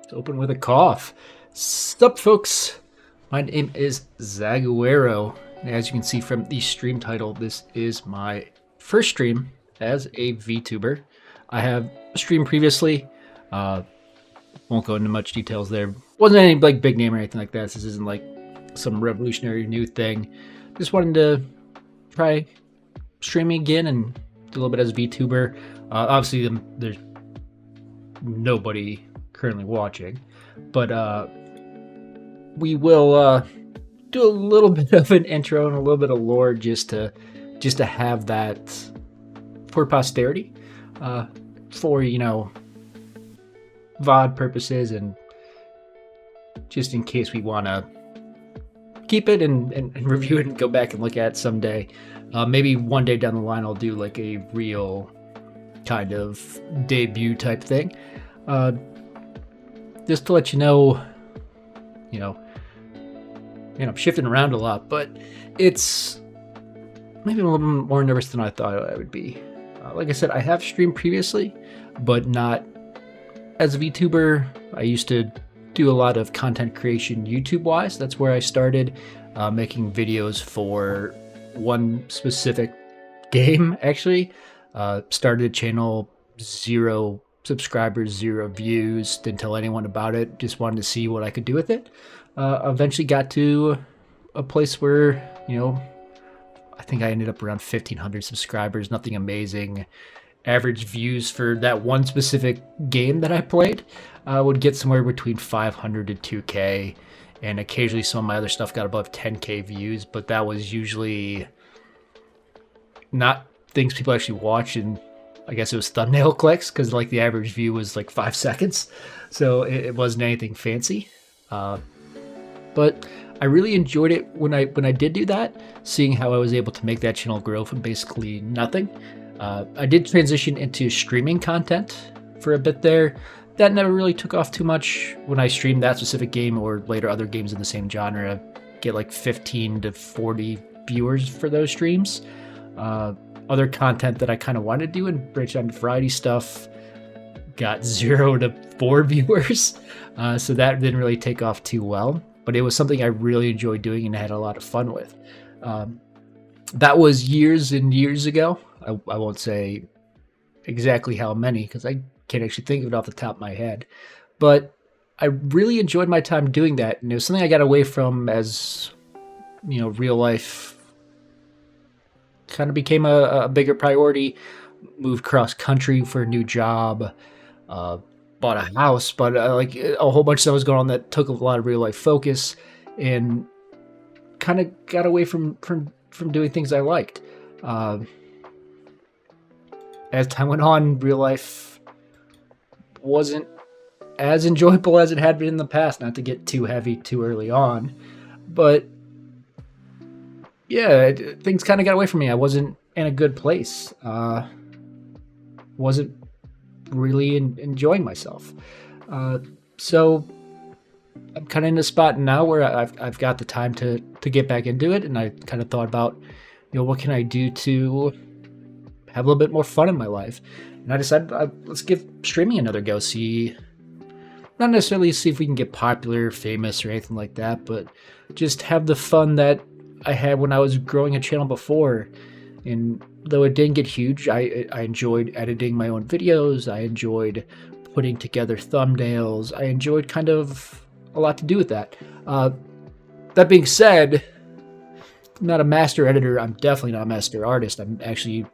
To open with a cough. Sup, folks? My name is Zaguaroe, and as you can see from the stream title, this is my first stream as a VTuber. I have streamed previously. Won't go into much details there. Wasn't any like big name or anything like that. This isn't like some revolutionary new thing. Just wanted to try streaming again and do a little bit as a VTuber. Obviously, there's nobody currently watching, but we will do a little bit of an intro and a little bit of lore just to have that for posterity, for VOD purposes, and just in case we want to keep it and review it and go back and look at it someday. Maybe one day down the line I'll do like a real kind of debut type thing. Just to let you know, I'm shifting around a lot, but it's maybe a little more nervous than I thought I would be. Like I said, I have streamed previously, but not as a VTuber. I used to do a lot of content creation YouTube-wise. That's where I started making videos for one specific game, actually. Started a channel, 0 subscribers, 0 views, didn't tell anyone about it, just wanted to see what I could do with it. Eventually got to a place where, I think I ended up around 1,500 subscribers, nothing amazing. Average views for that one specific game that I played would get somewhere between 500 to 2K, and occasionally some of my other stuff got above 10K views, but that was usually not things people actually watch, and I guess it was thumbnail clicks, because like the average view was like 5 seconds, so it wasn't anything fancy. But I really enjoyed it when I did do that, seeing how I was able to make that channel grow from basically nothing. I did transition into streaming content for a bit there. That never really took off too much. When I streamed that specific game or later other games in the same genre, get like 15 to 40 viewers for those streams. Other content that I kind of wanted to do and branch out into variety stuff got 0 to 4 viewers. So that didn't really take off too well, but it was something I really enjoyed doing and I had a lot of fun with. That was years and years ago. I won't say exactly how many because I can't actually think of it off the top of my head, but I really enjoyed my time doing that. And it was something I got away from as, real life kind of became a bigger priority. Moved cross country for a new job, bought a house, but like a whole bunch of stuff was going on that took a lot of real life focus, and kind of got away from doing things I liked. As time went on, real life wasn't as enjoyable as it had been in the past. Not to get too heavy too early on, but yeah, things kind of got away from me. I wasn't in a good place. Wasn't really enjoying myself. So I'm kind of in a spot now where I've got the time to get back into it, and I kind of thought about, what can I do to have a little bit more fun in my life? And I decided let's give streaming another go. Not necessarily see if we can get popular, famous, or anything like that, but just have the fun that I had when I was growing a channel before. And though it didn't get huge, I enjoyed editing my own videos. I enjoyed putting together thumbnails. I enjoyed kind of a lot to do with that. That being said, I'm not a master editor. I'm definitely not a master artist. I'm actually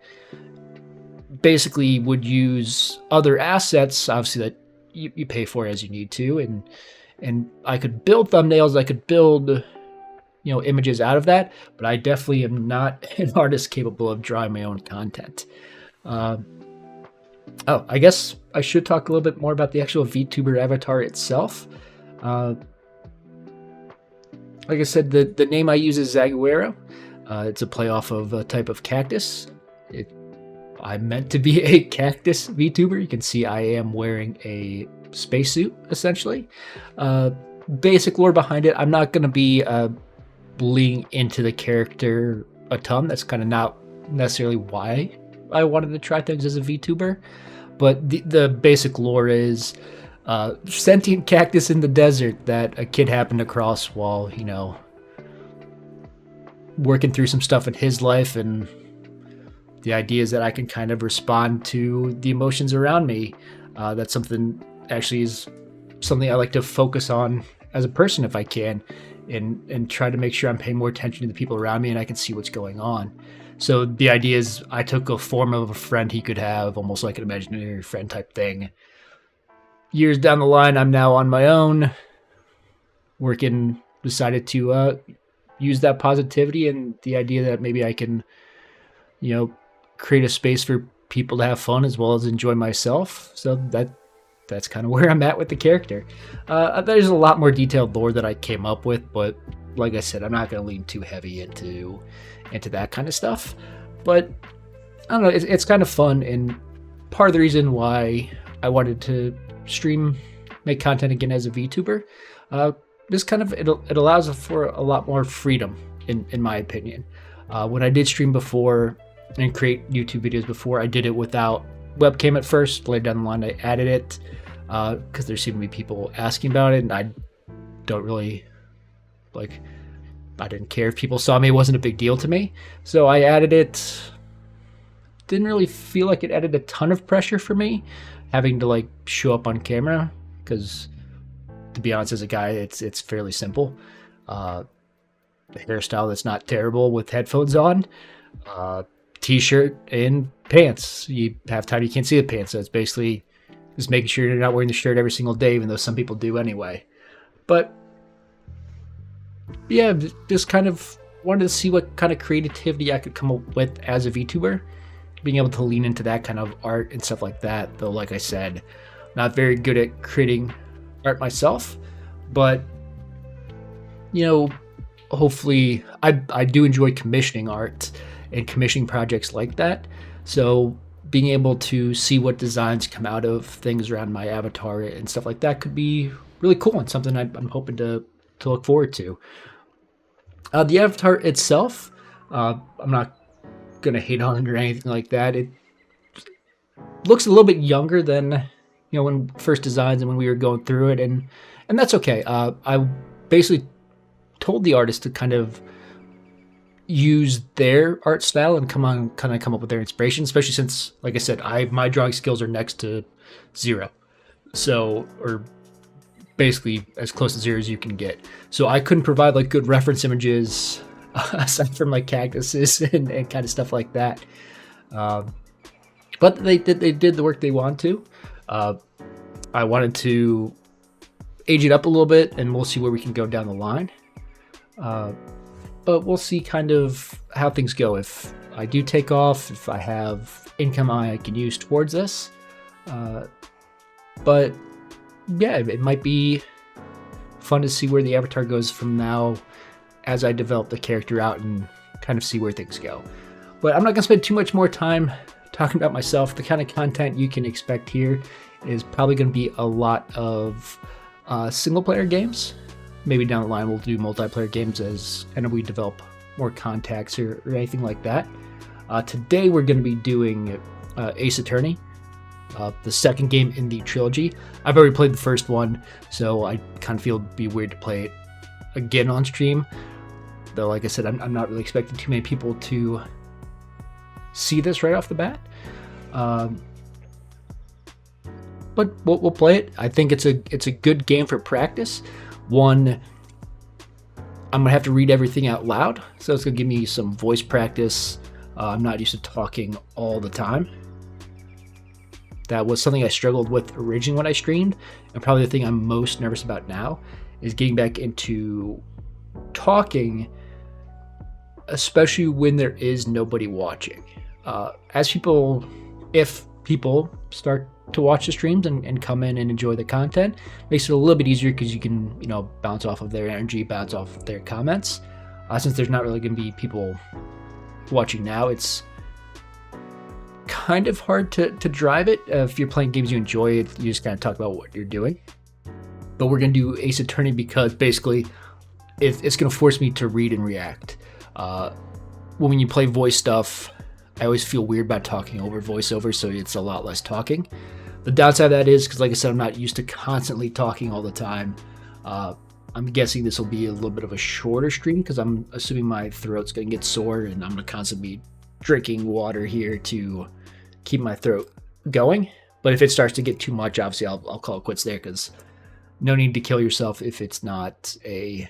basically would use other assets, obviously, that you pay for as you need to. And I could build thumbnails. I could build images out of that, but I definitely am not an artist capable of drawing my own content. I guess I should talk a little bit more about the actual VTuber avatar itself. Like I said, the name I use is Zaguaroe. It's a play off of a type of cactus. I'm meant to be a cactus VTuber. You can see I am wearing a spacesuit, essentially. Basic lore behind it, I'm not going to be bleeding into the character a ton. That's kind of not necessarily why I wanted to try things as a VTuber. But the basic lore is Sentient cactus in the desert that a kid happened across while, working through some stuff in his life. And the idea is that I can kind of respond to the emotions around me. That's something I like to focus on as a person if I can, and try to make sure I'm paying more attention to the people around me and I can see what's going on. So the idea is I took a form of a friend he could have, almost like an imaginary friend type thing. Years down the line, I'm now on my own, decided to use that positivity and the idea that maybe I can, create a space for people to have fun as well as enjoy myself. So that's kind of where I'm at with the character. There's a lot more detailed lore that I came up with, but like I said, I'm not going to lean too heavy into that kind of stuff. But I don't know, it's kind of fun, and part of the reason why I wanted to make content again as a VTuber, it allows for a lot more freedom, in my opinion. When I did stream before and create YouTube videos before, I did it without webcam at first. Later down the line, I added it because there seemed to be people asking about it, and I don't really I didn't care if people saw me. It wasn't a big deal to me, so I added it. Didn't really feel like it added a ton of pressure for me having to show up on camera, because to be honest, as a guy, it's fairly simple. The hairstyle that's not terrible with headphones on, t-shirt and pants. You have time, you can't see the pants, so it's basically just making sure you're not wearing the shirt every single day, even though some people do anyway. But yeah, just kind of wanted to see what kind of creativity I could come up with as a VTuber, being able to lean into that kind of art and stuff like that. Though, like I said, not very good at creating art myself, but hopefully I do enjoy commissioning art and commissioning projects like that. So being able to see what designs come out of things around my avatar and stuff like that could be really cool, and something I'm hoping to look forward to. The avatar itself, I'm not gonna hate on it or anything like that. It looks a little bit younger than when first designs and when we were going through it, and that's okay. I basically told the artist to kind of use their art style and come up with their inspiration, especially since, like I said, my drawing skills are next to zero, or basically as close to zero as you can get. So I couldn't provide good reference images aside from cactuses and kind of stuff like that. But they did the work they wanted to. I wanted to age it up a little bit, and we'll see where we can go down the line. But we'll see kind of how things go. If I do take off, if I have income I can use towards this. But yeah, it might be fun to see where the avatar goes from now as I develop the character out and kind of see where things go. But I'm not going to spend too much more time talking about myself. The kind of content you can expect here is probably going to be a lot of single-player games. Maybe down the line we'll do multiplayer games as we develop more contacts or anything like that. Today we're going to be doing Ace Attorney, the second game in the trilogy. I've already played the first one, so I kind of feel it'd be weird to play it again on stream. Though, like I said, I'm not really expecting too many people to see this right off the bat. But we'll play it. I think it's a good game for practice. One, I'm gonna have to read everything out loud, so it's gonna give me some voice practice. I'm not used to talking all the time. That was something I struggled with originally when I streamed, and probably the thing I'm most nervous about now is getting back into talking, especially when there is nobody watching. If people start to watch the streams and come in and enjoy the content, makes it a little bit easier because you can bounce off of their energy, bounce off of their comments. Since there's not really going to be people watching now, it's kind of hard to drive it. If you're playing games you enjoy, you just kind of talk about what you're doing. But we're going to do Ace Attorney because basically it's going to force me to read and react. When you play voice stuff, I always feel weird about talking over voiceover, so it's a lot less talking. The downside of that is, because like I said, I'm not used to constantly talking all the time. I'm guessing this will be a little bit of a shorter stream because I'm assuming my throat's going to get sore and I'm going to constantly be drinking water here to keep my throat going. But if it starts to get too much, obviously I'll call it quits there, because no need to kill yourself if it's not a,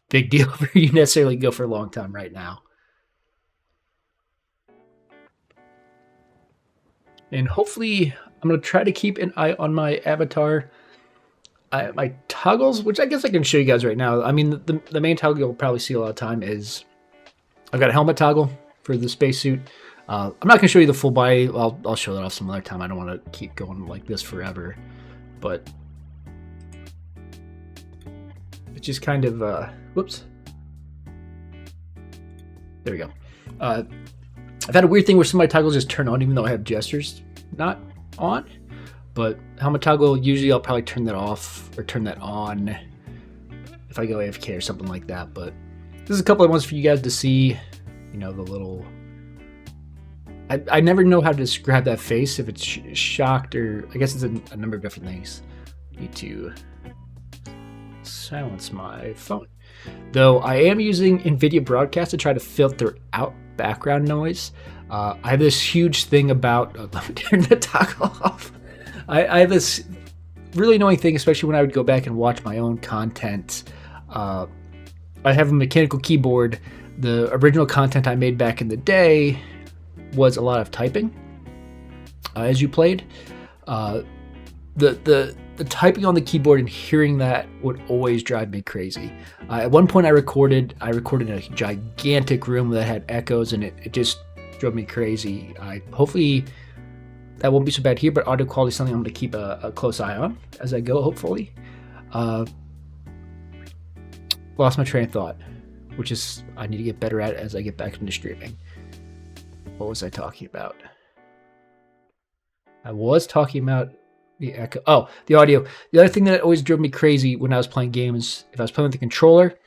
big deal for you necessarily go for a long time right now. And hopefully I'm going to try to keep an eye on my avatar. My toggles, which I guess I can show you guys right now. I mean, the main toggle you'll probably see a lot of time is I've got a helmet toggle for the spacesuit. I'm not going to show you the full body. I'll show that off some other time. I don't want to keep going like this forever. But it's just kind of, whoops. There we go. I've had a weird thing where some of my toggles just turn on even though I have gestures not on. But helmet toggle, usually I'll probably turn that off or turn that on if I go AFK or something like that. But this is a couple of ones for you guys to see, the little... I never know how to describe that face, if it's shocked or... I guess it's a number of different things. Need to silence my phone. Though I am using NVIDIA Broadcast to try to filter out background noise. I have this huge thing about... let me turn the toggle off. I have this really annoying thing, especially when I would go back and watch my own content. I have a mechanical keyboard. The original content I made back in the day was a lot of typing as you played. The typing on the keyboard and hearing that would always drive me crazy. At one point I recorded in a gigantic room that had echoes, and it just drove me crazy. Hopefully that won't be so bad here, but audio quality is something I'm going to keep a close eye on as I go, hopefully. Lost my train of thought, which is I need to get better at as I get back into streaming. What was I talking about? I was talking about the echo. Oh, the audio. The other thing that always drove me crazy when I was playing games, if I was playing with the controller,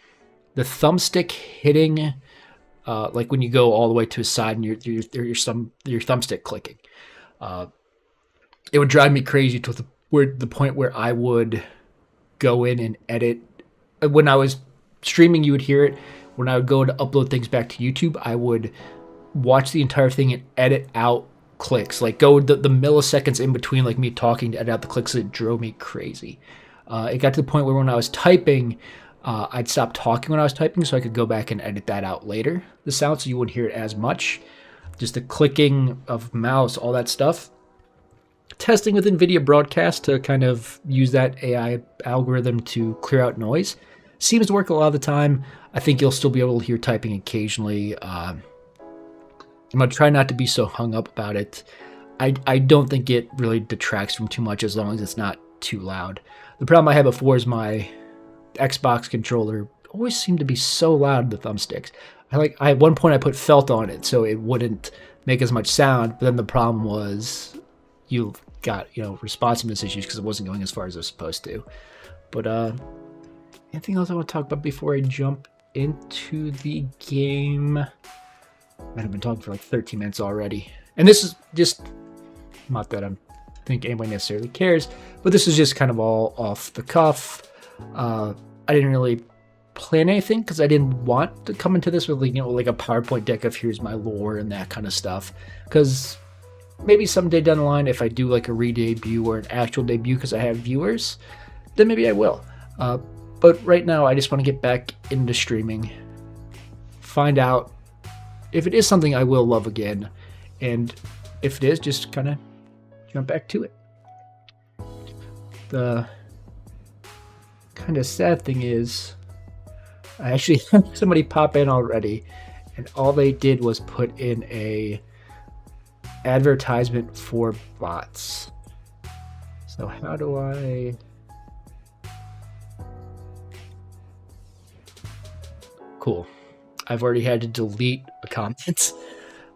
the thumbstick hitting, like when you go all the way to a side and your thumbstick clicking. It would drive me crazy to the point where I would go in and edit. When I was streaming, you would hear it. When I would go to upload things back to YouTube, I would watch the entire thing and edit out clicks. Like go the milliseconds in between, like me talking, to edit out the clicks. It drove me crazy. It got to the point where when I was typing, I'd stop talking when I was typing so I could go back and edit that out later, the sound, so you wouldn't hear it as much. Just the clicking of mouse, all that stuff. Testing with NVIDIA Broadcast to kind of use that AI algorithm to clear out noise. Seems to work a lot of the time. I think you'll still be able to hear typing occasionally. I'm going to try not to be so hung up about it. I don't think it really detracts from too much as long as it's not too loud. The problem I had before is my Xbox controller always seemed to be so loud, the thumbsticks. At one point I put felt on it so it wouldn't make as much sound, but then the problem was you got, responsiveness issues because it wasn't going as far as it was supposed to. But anything else I want to talk about before I jump into the game? I've been talking for like 13 minutes already. And this is just, not that I think anybody necessarily cares, but this is just kind of all off the cuff. I didn't really plan anything because I didn't want to come into this with like a PowerPoint deck of here's my lore and that kind of stuff. Because maybe someday down the line, if I do like a re-debut or an actual debut because I have viewers, then maybe I will. But right now, I just want to get back into streaming, find out if it is something I will love again, and if it is, just kind of jump back to it. The kind of sad thing is, I actually had somebody pop in already, and all they did was put in a advertisement for bots. So how do I... Cool. I've already had to delete a comment.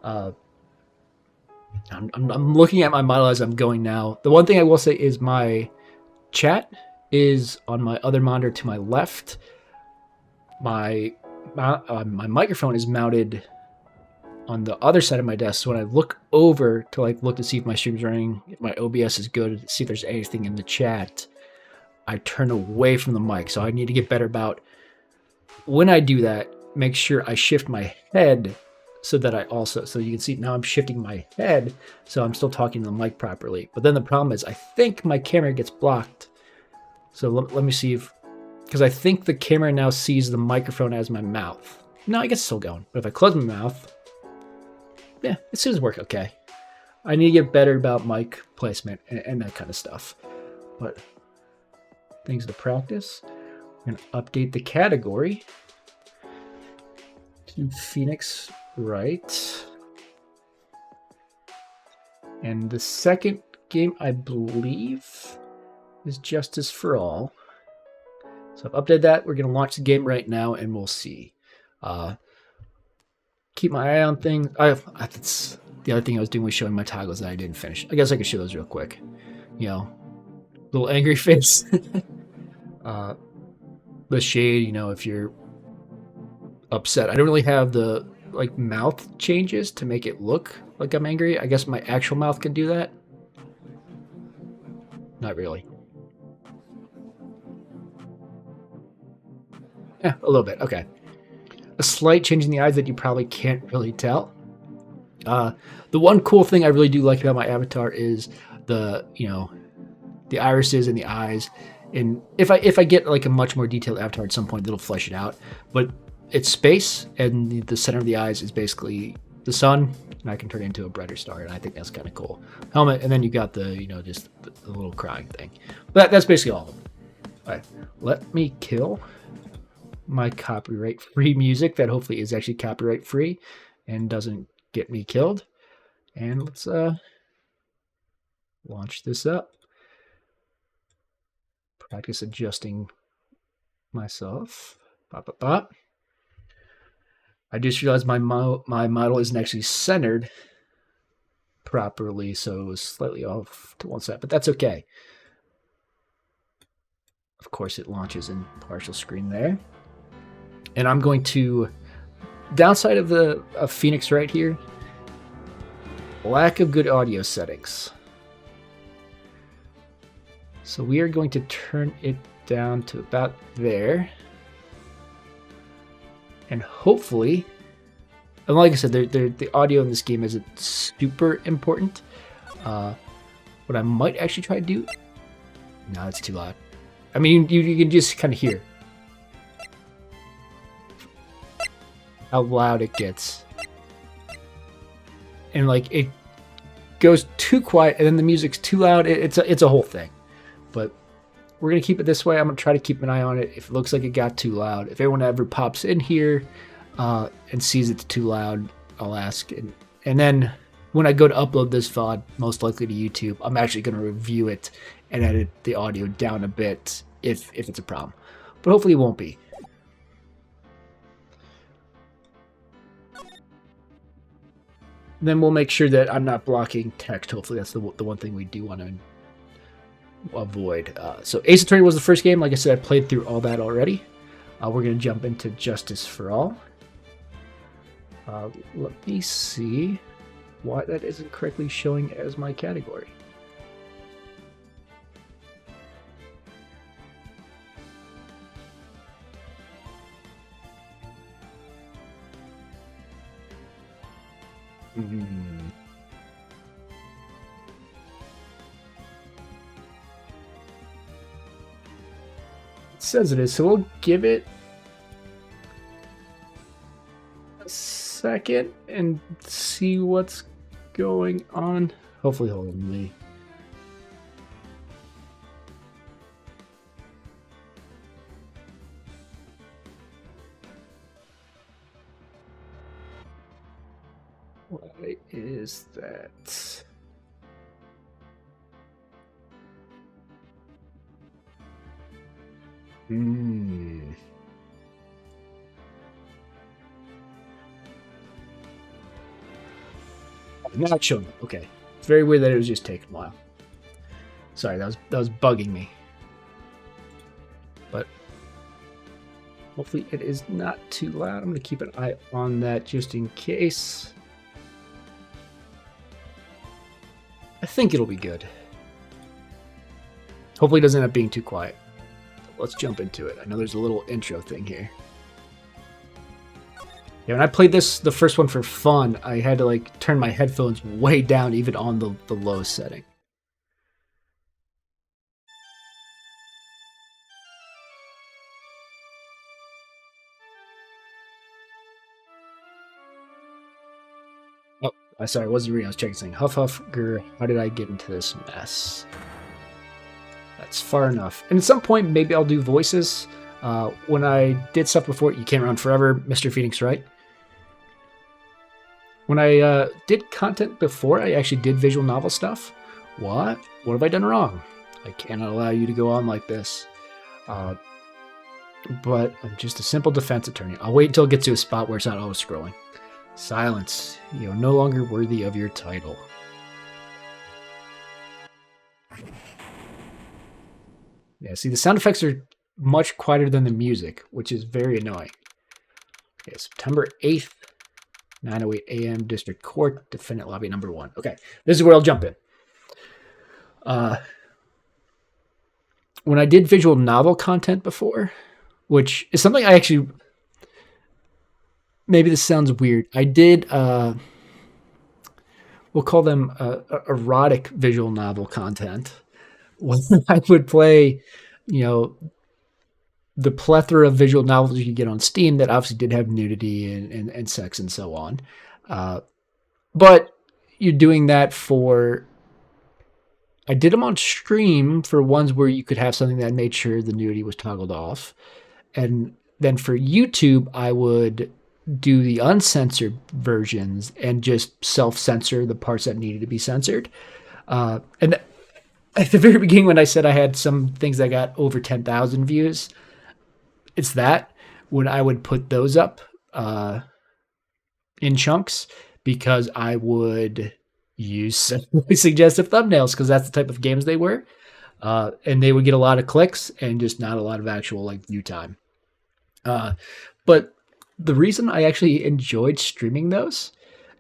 I'm looking at my model as I'm going now. The one thing I will say is my chat is on my other monitor to my left. My microphone is mounted on the other side of my desk. So when I look over to like look to see if my stream's running, if my OBS is good, see if there's anything in the chat, I turn away from the mic. So I need to get better about when I do that, make sure I shift my head so that I also, so you can see now I'm shifting my head so I'm still talking to the mic properly. But then the problem is I think my camera gets blocked. So let me see if, because I think the camera now sees the microphone as my mouth. No, I guess it's still going. But if I close my mouth, yeah, it seems to work okay. I need to get better about mic placement and that kind of stuff. But things to practice. I'm going to update the category to Phoenix Wright. And the second game, I believe, is Justice for All. So I've updated that. We're going to launch the game right now, and we'll see. Keep my eye on things. That's the other thing I was doing was showing my toggles that I didn't finish. I guess I could show those real quick. You know, little angry face. The shade, you know, if you're upset. I don't really have the like mouth changes to make it look like I'm angry. I guess my actual mouth can do that. Not really. Yeah, a little bit. Okay. A slight change in the eyes that you probably can't really tell. The one cool thing I really do like about my avatar is the, you know, the irises and the eyes. And if I get like a much more detailed avatar at some point, it'll flesh it out. But it's space, and the center of the eyes is basically the sun, and I can turn it into a brighter star, and I think that's kind of cool. Helmet, and then you got the, you know, just the little crying thing. But that's basically all of them. All right, let me kill my copyright-free music that hopefully is actually copyright-free and doesn't get me killed. And let's launch this up. Practice adjusting myself. Bop, bop, bop. I just realized my model isn't actually centered properly, so it was slightly off to one side, but that's okay. Of course, it launches in partial screen there. And I'm going to, downside of Phoenix right here, lack of good audio settings. So we are going to turn it down to about there. And hopefully, and like I said, the audio in this game isn't super important. What I might actually try to do, no, it's too loud. I mean, you can just kind of hear how loud it gets. And like it goes too quiet, and then the music's too loud. It's a whole thing. But we're going to keep it this way. I'm going to try to keep an eye on it. If it looks like it got too loud, if anyone ever pops in here and sees it's too loud, I'll ask. And then when I go to upload this VOD, most likely to YouTube, I'm actually going to review it and edit the audio down a bit if it's a problem. But hopefully it won't be. Then we'll make sure that I'm not blocking text. Hopefully that's the one thing we do want to avoid. So Ace Attorney was the first game. Like I said, I played through all that already. We're going to jump into Justice for All. Let me see why that isn't correctly showing as my category. It says it is, so we'll give it a second and see what's going on. Hopefully hold on me. Why is that? Not showing up. Okay. It's very weird that it was just taking a while. Sorry, that was bugging me. But hopefully it is not too loud. I'm going to keep an eye on that just in case. I think it'll be good. Hopefully it doesn't end up being too quiet. Let's jump into it. I know there's a little intro thing here. Yeah, when I played this, the first one for fun, I had to like turn my headphones way down, even on the low setting. Oh, sorry, I wasn't reading. I was checking something. Huff, huff, grr. How did I get into this mess? That's far enough. And at some point, maybe I'll do voices. When I did stuff before, you can't run forever, Mr. Phoenix, right? When I did content before, I actually did visual novel stuff. What? What have I done wrong? I cannot allow you to go on like this. But I'm just a simple defense attorney. I'll wait until it gets to a spot where it's not auto-scrolling. Silence. You are no longer worthy of your title. Yeah, see, the sound effects are much quieter than the music, which is very annoying. Okay, September 8th, 9:08 a.m. District Court, Defendant Lobby number 1. Okay, this is where I'll jump in. When I did visual novel content before, which is something I actually... Maybe this sounds weird. I did... we'll call them erotic visual novel content. When I would play, the plethora of visual novels you get on Steam that obviously did have nudity and sex and so on. But you're doing that for... I did them on stream for ones where you could have something that made sure the nudity was toggled off. And then for YouTube, I would do the uncensored versions and just self-censor the parts that needed to be censored. And at the very beginning, when I said I had some things that got over 10,000 views, it's that when I would put those up in chunks, because I would use suggestive thumbnails, because that's the type of games they were. And they would get a lot of clicks and just not a lot of actual view time. But the reason I actually enjoyed streaming those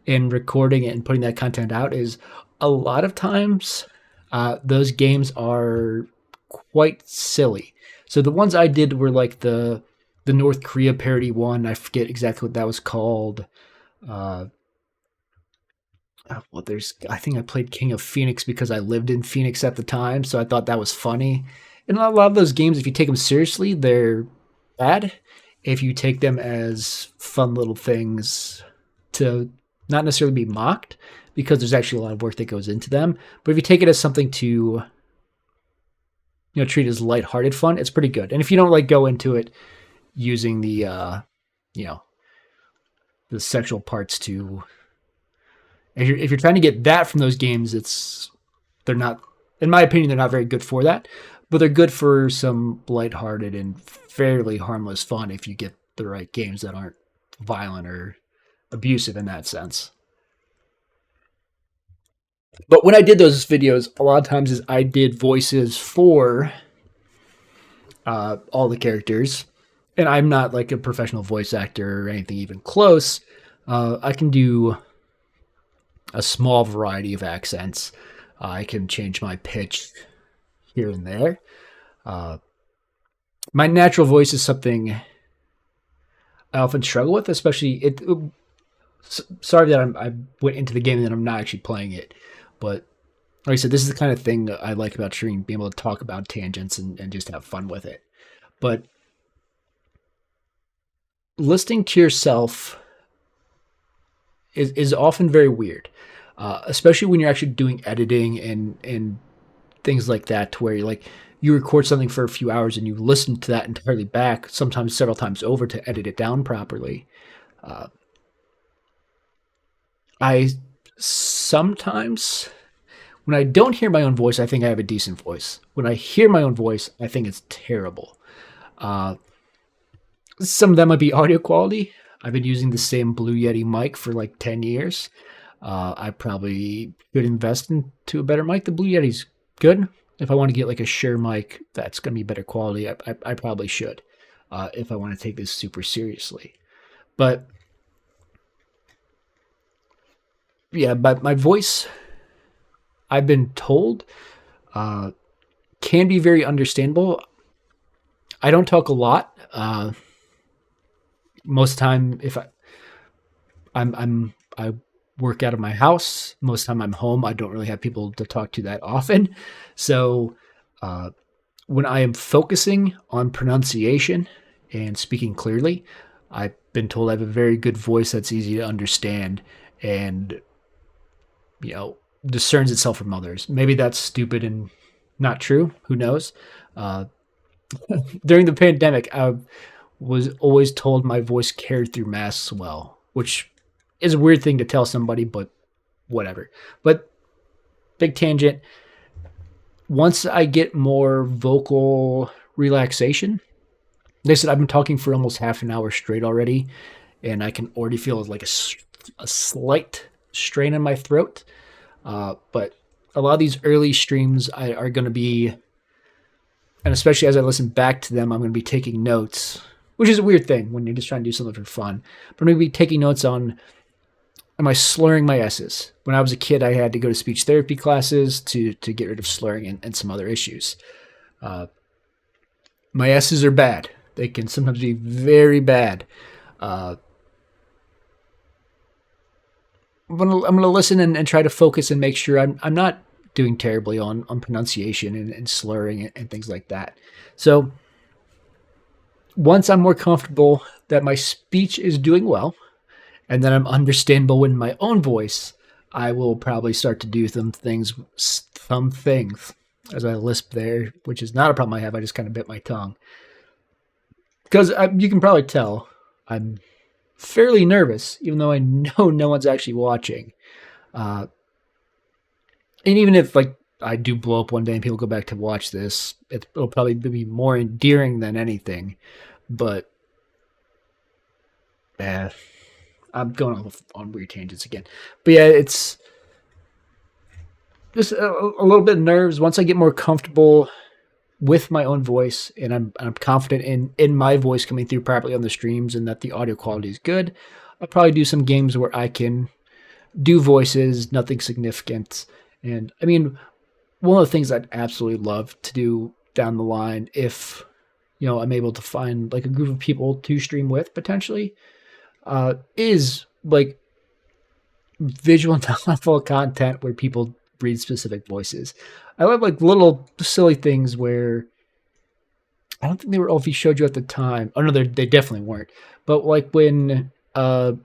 and recording it and putting that content out is a lot of times those games are quite silly. So the ones I did were like the North Korea parody one. I forget exactly what that was called. I think I played King of Phoenix because I lived in Phoenix at the time, so I thought that was funny. And a lot of those games, if you take them seriously, they're bad. If you take them as fun little things to not necessarily be mocked, because there's actually a lot of work that goes into them. But if you take it as something to, treat as lighthearted fun, it's pretty good. And if you don't go into it using the, the sexual parts to, if you're trying to get that from those games, they're not, in my opinion, they're not very good for that. But they're good for some lighthearted and fairly harmless fun if you get the right games that aren't violent or abusive in that sense. But when I did those videos, a lot of times I did voices for all the characters. And I'm not like a professional voice actor or anything even close. I can do a small variety of accents. I can change my pitch here and there. My natural voice is something I often struggle with, especially sorry that I went into the game and then I'm not actually playing it. But like I said, this is the kind of thing that I like about streaming, being able to talk about tangents and just have fun with it. But listening to yourself is often very weird, especially when you're actually doing editing and things like that, to where you record something for a few hours and you listen to that entirely back, sometimes several times over, to edit it down properly. I sometimes, when I don't hear my own voice, I think I have a decent voice. When I hear my own voice, I think it's terrible. Some of that might be audio quality. I've been using the same Blue Yeti mic for 10 years. I probably could invest into a better mic. The Blue Yeti's good. If I want to get a Shure mic that's going to be better quality, I probably should, if I want to take this super seriously. But yeah, but my voice, I've been told can be very understandable. I don't talk a lot. Most of the time, if I work out of my house. Most of the time I'm home. I don't really have people to talk to that often. So uh, when I am focusing on pronunciation and speaking clearly, I've been told I have a very good voice that's easy to understand and, you know, discerns itself from others. Maybe that's stupid and not true. Who knows? Uh, During the pandemic, I was always told my voice carried through masks well, which is a weird thing to tell somebody, but whatever. But big tangent. Once I get more vocal relaxation, they said I've been talking for almost half an hour straight already, and I can already feel like a slight strain in my throat. But a lot of these early streams are going to be, and especially as I listen back to them, I'm going to be taking notes, which is a weird thing when you're just trying to do something for fun. But I'm going to be taking notes on, am I slurring my S's? When I was a kid, I had to go to speech therapy classes to get rid of slurring and some other issues. My S's are bad. They can sometimes be very bad. I'm gonna listen and try to focus and make sure I'm not doing terribly on pronunciation and slurring and things like that. So once I'm more comfortable that my speech is doing well, and then I'm understandable in my own voice, I will probably start to do some things, as I lisp there, which is not a problem I have. I just kind of bit my tongue. Because you can probably tell I'm fairly nervous, even though I know no one's actually watching. And even if like I do blow up one day and people go back to watch this, it'll probably be more endearing than anything. But I'm going off on weird tangents again. But yeah, it's just a little bit of nerves. Once I get more comfortable with my own voice and I'm confident in my voice coming through properly on the streams and that the audio quality is good, I'll probably do some games where I can do voices, nothing significant. And I mean, one of the things I'd absolutely love to do down the line, if I'm able to find like a group of people to stream with potentially, is like visual novel content where people breed specific voices. I love like little silly things where I don't think they were all VShojo at the time. Oh no, they definitely weren't. But like when some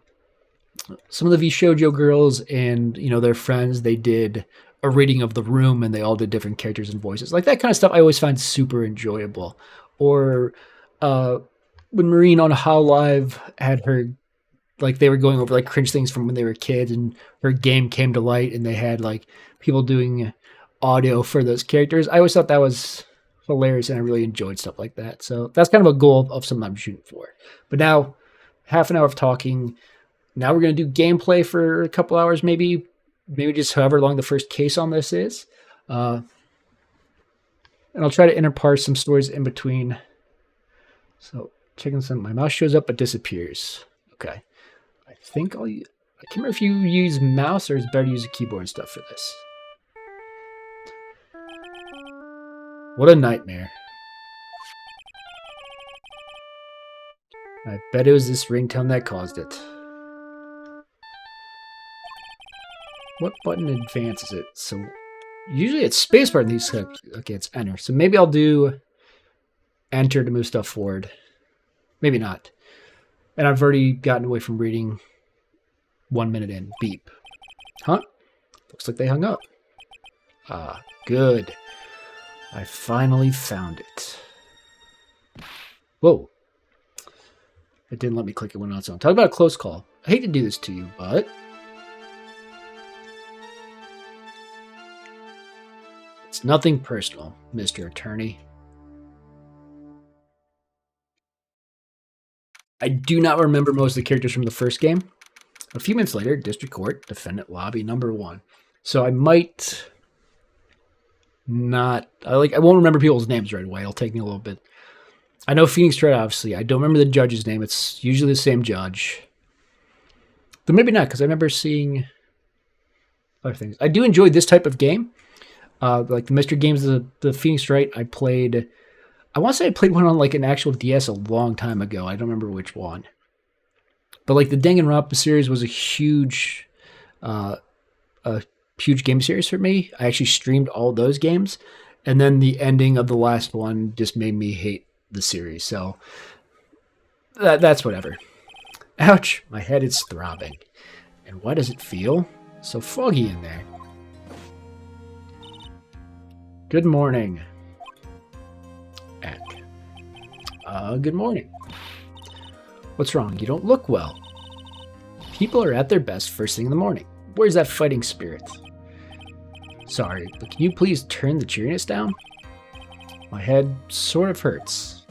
of the VShojo girls and their friends, they did a reading of The Room and they all did different characters and voices. Like that kind of stuff I always find super enjoyable. Or when Marine on How Live had her, like they were going over like cringe things from when they were kids and her game came to light and they had like people doing audio for those characters. I always thought that was hilarious and I really enjoyed stuff like that. So that's kind of a goal of something I'm shooting for. But now, half an hour of talking. Now we're going to do gameplay for a couple hours, maybe just however long the first case on this is. And I'll try to interparse some stories in between. So checking some, my mouse shows up but disappears. Okay. I can't remember if you use mouse or it's better to use a keyboard and stuff for this. What a nightmare. I bet it was this ringtone that caused it. What button advances it? So usually it's spacebar in these. Okay, it's enter. So maybe I'll do enter to move stuff forward. Maybe not. And I've already gotten away from reading 1 minute in. Beep. Huh? Looks like they hung up. Ah, good. I finally found it. Whoa. It didn't let me click it when on its own. Talk about a close call. I hate to do this to you, but it's nothing personal, Mr. Attorney. I do not remember most of the characters from the first game. A few minutes later, District Court, Defendant Lobby number 1. So I might not... I won't remember people's names right away. It'll take me a little bit. I know Phoenix Dread, obviously. I don't remember the judge's name. It's usually the same judge. But maybe not, because I remember seeing... other things. I do enjoy this type of game. Like the mystery games, the Phoenix Wright, I want to say I played one on like an actual DS a long time ago. I don't remember which one. But like the Danganronpa series was a huge game series for me. I actually streamed all those games. And then the ending of the last one just made me hate the series. So that's whatever. Ouch, my head is throbbing. And why does it feel so foggy in there? Good morning. Eck. Good morning. What's wrong? You don't look well. People are at their best first thing in the morning. Where's that fighting spirit? Sorry, but can you please turn the cheeriness down? My head sort of hurts.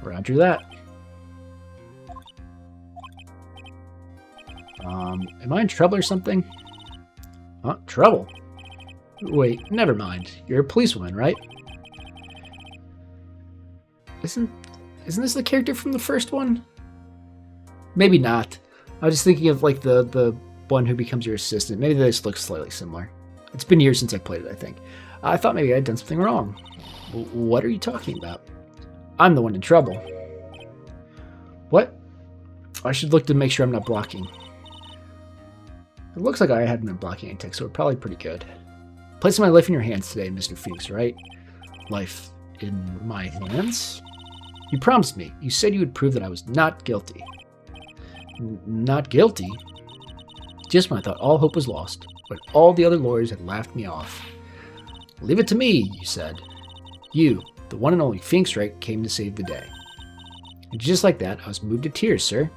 Roger that. Am I in trouble or something? Huh? Trouble? Wait, never mind. You're a policewoman, right? Isn't this the character from the first one? Maybe not. I was just thinking of like the one who becomes your assistant. Maybe this looks slightly similar. It's been years since I played it, I think. I thought maybe I'd done something wrong. What are you talking about? I'm the one in trouble. What? I should look to make sure I'm not blocking. It looks like I haven't been blocking any text, so we're probably pretty good. Placing my life in your hands today, Mr. Phoenix, right? Life in my hands? You promised me. You said you would prove that I was not guilty. Not guilty? Just when I thought all hope was lost, when all the other lawyers had laughed me off. Leave it to me, you said. You, the one and only Phoenix Wright, came to save the day. And just like that, I was moved to tears, sir.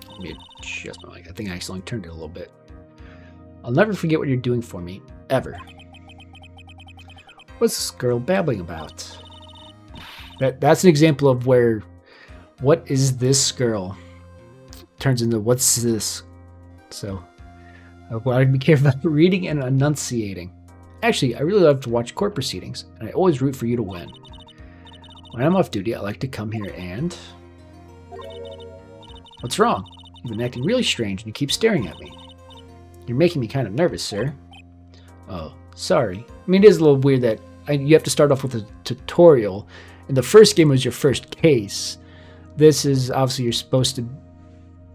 Let me adjust my mic. I think I accidentally turned it a little bit. I'll never forget what you're doing for me, ever. What's this girl babbling about? That's an example of where what is this girl turns into what's this. So I want to be careful about reading and enunciating. Actually, I really love to watch court proceedings, and I always root for you to win. When I'm off duty, I like to come here and... What's wrong? You've been acting really strange and you keep staring at me. You're making me kind of nervous, sir. Oh, sorry. I mean, it is a little weird that you have to start off with a tutorial, and the first game was your first case. This is, obviously, you're supposed to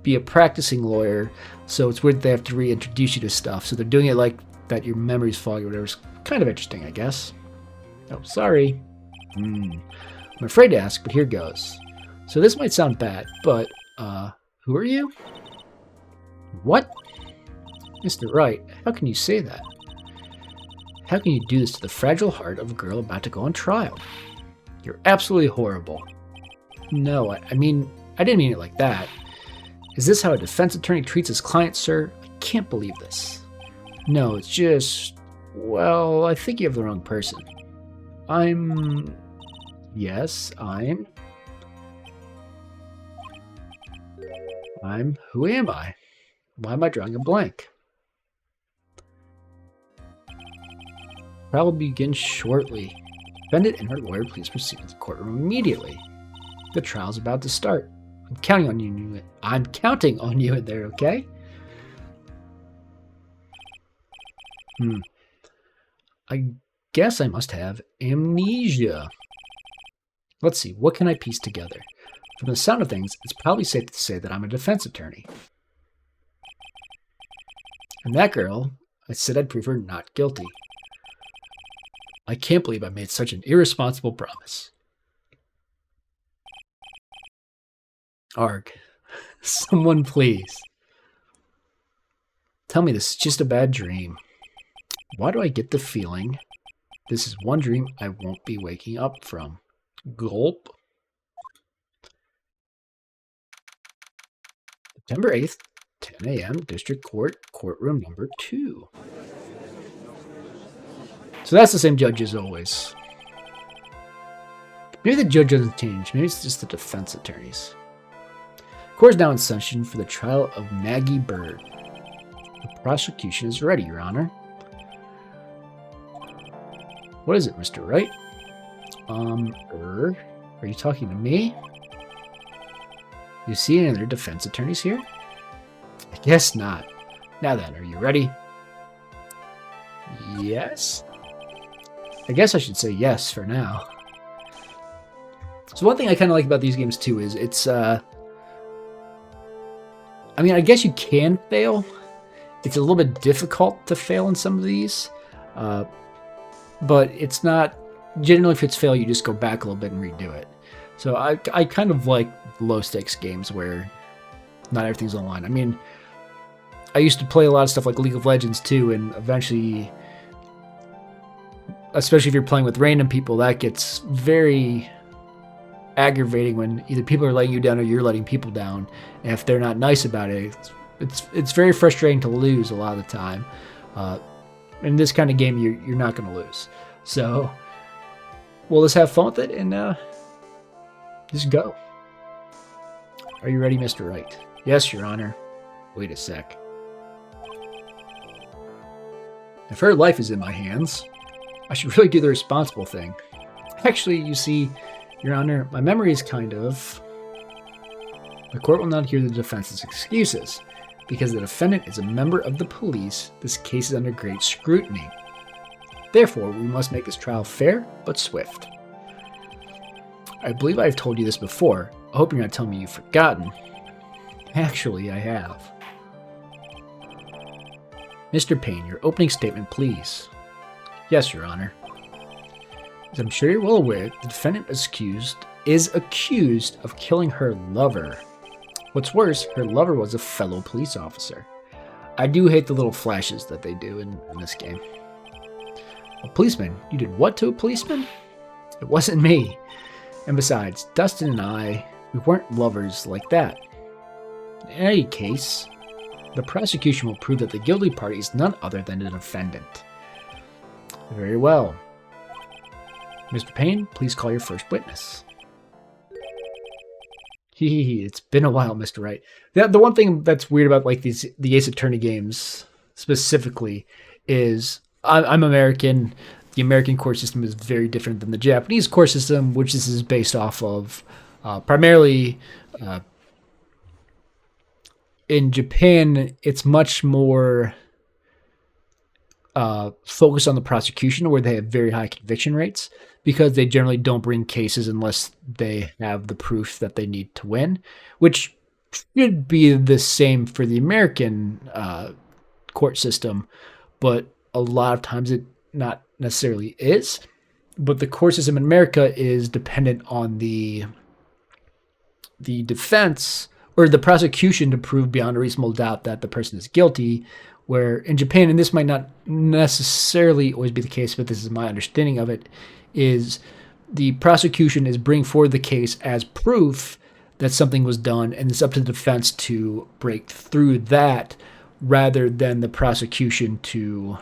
be a practicing lawyer, so it's weird that they have to reintroduce you to stuff. So they're doing it like that your memory's foggy or whatever. It's kind of interesting, I guess. Oh, sorry. I'm afraid to ask, but here goes. So this might sound bad, but, who are you? What? Mr. Wright, how can you say that? How can you do this to the fragile heart of a girl about to go on trial? You're absolutely horrible. No, I mean, I didn't mean it like that. Is this how a defense attorney treats his client, sir? I can't believe this. No, it's just... Well, I think you have the wrong person. Yes, I'm... Who am I? Why am I drawing a blank? Trial will begin shortly. Defendant and her lawyer, please proceed to the courtroom immediately. The trial's about to start. I'm counting on you. I'm counting on you in there, okay? I guess I must have amnesia. Let's see, what can I piece together? From the sound of things, it's probably safe to say that I'm a defense attorney. And that girl, I said I'd prove her not guilty. I can't believe I made such an irresponsible promise. Arg. Someone please. Tell me this is just a bad dream. Why do I get the feeling this is one dream I won't be waking up from? Gulp. September 8th, 10 a.m., District Court, Courtroom number 2. So that's the same judge as always. Maybe the judge doesn't change. Maybe it's just the defense attorneys. Court is now in session for the trial of Maggie Bird. The prosecution is ready, Your Honor. What is it, Mr. Wright? Are you talking to me? You see any other defense attorneys here? I Guess not. Now then, are you ready? Yes? I guess I should say yes for now. So one thing I kind of like about these games too is it's, I mean, I guess you can fail. It's a little bit difficult to fail in some of these, but it's not, generally if it's fail, you just go back a little bit and redo it. So I kind of like low stakes games where not everything's online. I mean, I used to play a lot of stuff like League of Legends too, and eventually, especially if you're playing with random people, that gets very aggravating when either people are letting you down or you're letting people down. And if they're not nice about it, it's very frustrating to lose a lot of the time. In this kind of game, you're not going to lose. So we'll just have fun with it and just go. Are you ready, Mr. Wright? Yes, Your Honor. Wait a sec. If her life is in my hands, I should really do the responsible thing. Actually, you see, Your Honor, my memory is kind of... The court will not hear the defense's excuses. Because the defendant is a member of the police, this case is under great scrutiny. Therefore, we must make this trial fair but swift. I believe I've told you this before. I hope you're not telling me you've forgotten. Actually, I have. Mr. Payne, your opening statement, please. Yes, Your Honor. As I'm sure you're well aware, the defendant is accused of killing her lover. What's worse, her lover was a fellow police officer. I do hate the little flashes that they do in this game. A policeman? You did what to a policeman? It wasn't me. And besides, Dustin and I, we weren't lovers like that. In any case, the prosecution will prove that the guilty party is none other than the defendant. Very well. Mr. Payne, please call your first witness. It's been a while, Mr. Wright. The one thing that's weird about like the Ace Attorney games specifically is I'm American. The American court system is very different than the Japanese court system, which this is based off of. Primarily, in Japan, it's much more focused on the prosecution, where they have very high conviction rates, because they generally don't bring cases unless they have the proof that they need to win, which should be the same for the American court system, but a lot of times it not necessarily is. But the court system in America is dependent on the defense or the prosecution to prove beyond a reasonable doubt that the person is guilty, where in Japan, and this might not necessarily always be the case, but this is my understanding of it, is the prosecution is bringing forward the case as proof that something was done, and it's up to the defense to break through that rather than the prosecution to...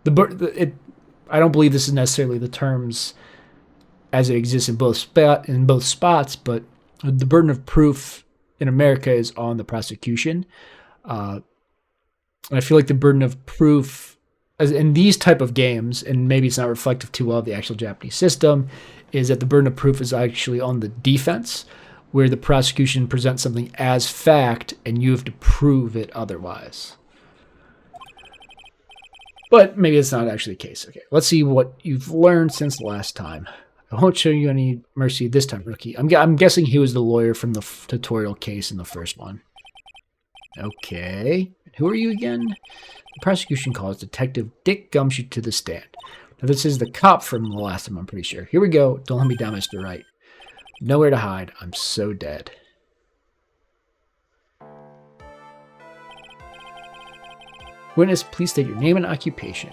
I don't believe this is necessarily the terms as it exists in both spots, but the burden of proof in America is on the prosecution. And I feel like the burden of proof as in these type of games, and maybe it's not reflective too well of the actual Japanese system, is that the burden of proof is actually on the defense, where the prosecution presents something as fact and you have to prove it otherwise. But maybe it's not actually the case. Okay, let's see what you've learned since last time. I won't show you any mercy this time, rookie. I'm guessing he was the lawyer from the tutorial case in the first one. Okay. Who are you again? The prosecution calls Detective Dick Gumshoe to the stand. Now, this is the cop from the last time, I'm pretty sure. Here we go. Don't let me down, Mr. Wright. Nowhere to hide. I'm so dead. Witness, please state your name and occupation.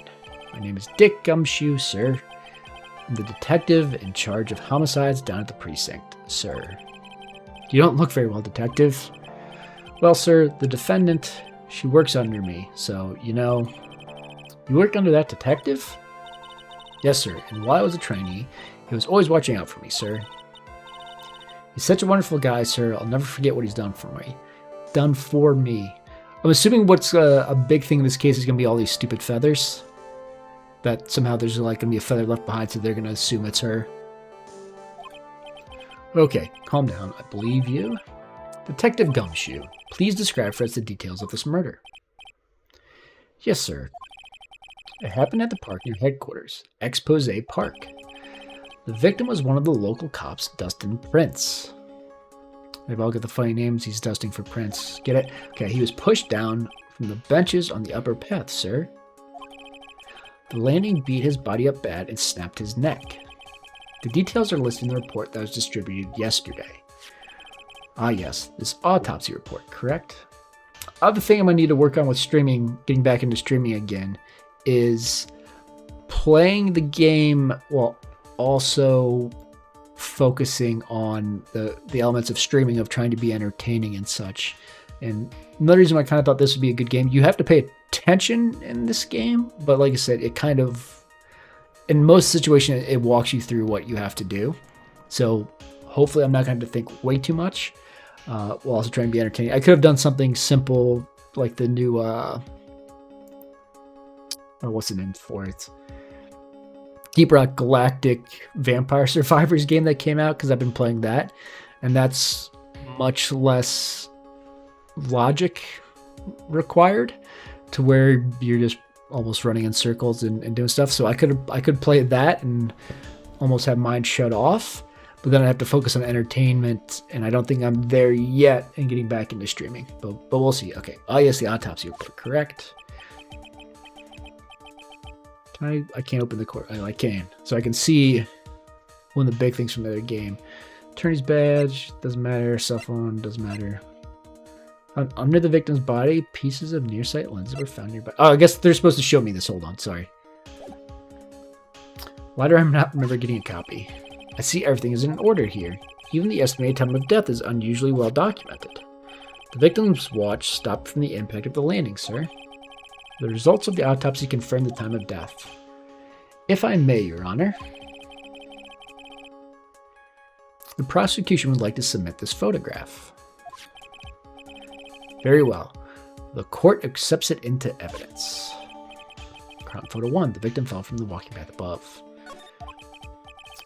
My name is Dick Gumshoe, sir. I'm the detective in charge of homicides down at the precinct, sir. You don't look very well, detective. Well, sir, the defendant, she works under me, so, you know... You work under that detective? Yes, sir, and while I was a trainee, he was always watching out for me, sir. He's such a wonderful guy, sir. I'll never forget what he's done for me. Done for me. I'm assuming what's a big thing in this case is going to be all these stupid feathers. That somehow there's like going to be a feather left behind, so they're going to assume it's her. Okay, calm down. I believe you. Detective Gumshoe, please describe for us the details of this murder. Yes, sir. It happened at the park near headquarters, Expose Park. The victim was one of the local cops, Dustin Prince. They've all got the funny names. He's dusting for Prince. Get it? Okay, he was pushed down from the benches on the upper path, sir. The landing beat his body up bad and snapped his neck. The details are listed in the report that was distributed yesterday. Ah, yes, this autopsy report, correct? Other thing I'm going to need to work on with streaming, getting back into streaming again, is playing the game while also focusing on the elements of streaming, of trying to be entertaining and such. And another reason why I kind of thought this would be a good game, you have to pay attention in this game, but like I said, it kind of, in most situations, it walks you through what you have to do. So hopefully I'm not going to have to think way too much while also trying to be entertaining. I could have done something simple like the new, what's the name for it? Deep Rock Galactic Vampire Survivors game that came out, because I've been playing that, and that's much less logic required, to where you're just almost running in circles and doing stuff. So I could play that and almost have mine shut off, but then I have to focus on entertainment, and I don't think I'm there yet in getting back into streaming, but we'll see. Okay. Oh yes, the autopsy report, correct. I can't open the court. I can. So I can see one of the big things from the other game. Attorney's badge, doesn't matter. Cell phone, doesn't matter. Under the victim's body, pieces of near-sight lenses were found nearby. Oh, I guess they're supposed to show me this. Hold on, sorry. Why do I not remember getting a copy? I see everything is in order here. Even the estimated time of death is unusually well documented. The victim's watch stopped from the impact of the landing, sir. The results of the autopsy confirm the time of death. If I may, Your Honor, the prosecution would like to submit this photograph. Very well. The court accepts it into evidence. Crime photo 1. The victim fell from the walking path above.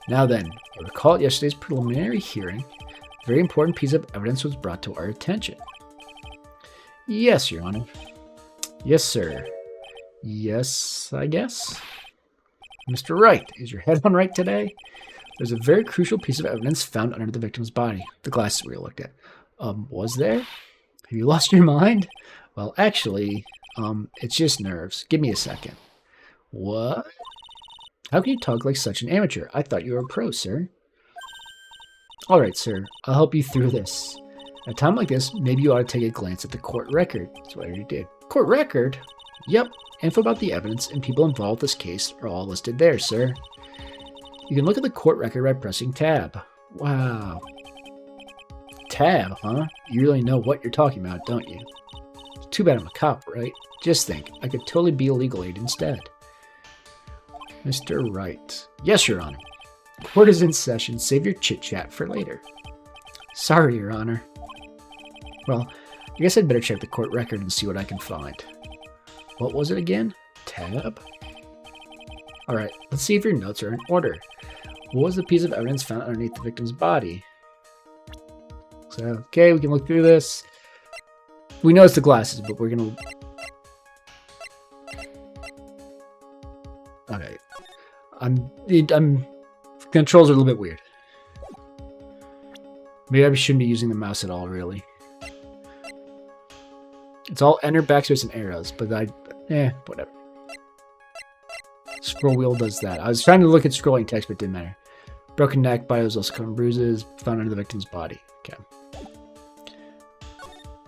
Now then, I recall at yesterday's preliminary hearing, a very important piece of evidence was brought to our attention. Yes, Your Honor. Yes, sir. Yes, I guess. Mr. Wright, is your head on right today? There's a very crucial piece of evidence found under the victim's body. The glasses we looked at. Was there? Have you lost your mind? Well, actually, it's just nerves. Give me a second. What? How can you talk like such an amateur? I thought you were a pro, sir. All right, sir. I'll help you through this. At a time like this, maybe you ought to take a glance at the court record. That's what I already did. Court record? Yep. Info about the evidence and people involved in this case are all listed there, sir. You can look at the court record by pressing tab. Wow. Tab, huh? You really know what you're talking about, don't you? Too bad I'm a cop, right? Just think, I could totally be a legal aid instead. Mr. Wright. Yes, Your Honor. Court is in session. Save your chit-chat for later. Sorry, Your Honor. Well, I guess I'd better check the court record and see what I can find. What was it again? Tab? Alright, let's see if your notes are in order. What was the piece of evidence found underneath the victim's body? So, okay, we can look through this. We know it's the glasses, but we're gonna... Okay. Controls are a little bit weird. Maybe I shouldn't be using the mouse at all, really. It's all enter, backspace, and arrows, but whatever. Scroll wheel does that. I was trying to look at scrolling text, but it didn't matter. Broken neck, bios also covered bruises, found under the victim's body. Okay.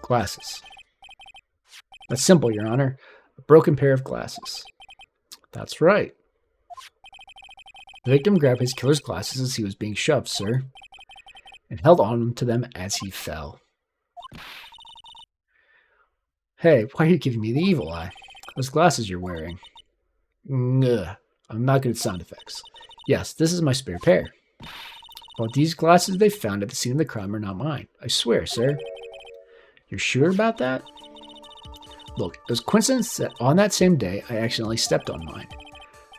Glasses. That's simple, Your Honor. A broken pair of glasses. That's right. The victim grabbed his killer's glasses as he was being shoved, sir, and held on to them as he fell. Hey, why are you giving me the evil eye? Those glasses you're wearing. Ugh, I'm not good at sound effects. Yes, this is my spare pair. But these glasses they found at the scene of the crime are not mine. I swear, sir. You're sure about that? Look, it was coincidence that on that same day, I accidentally stepped on mine.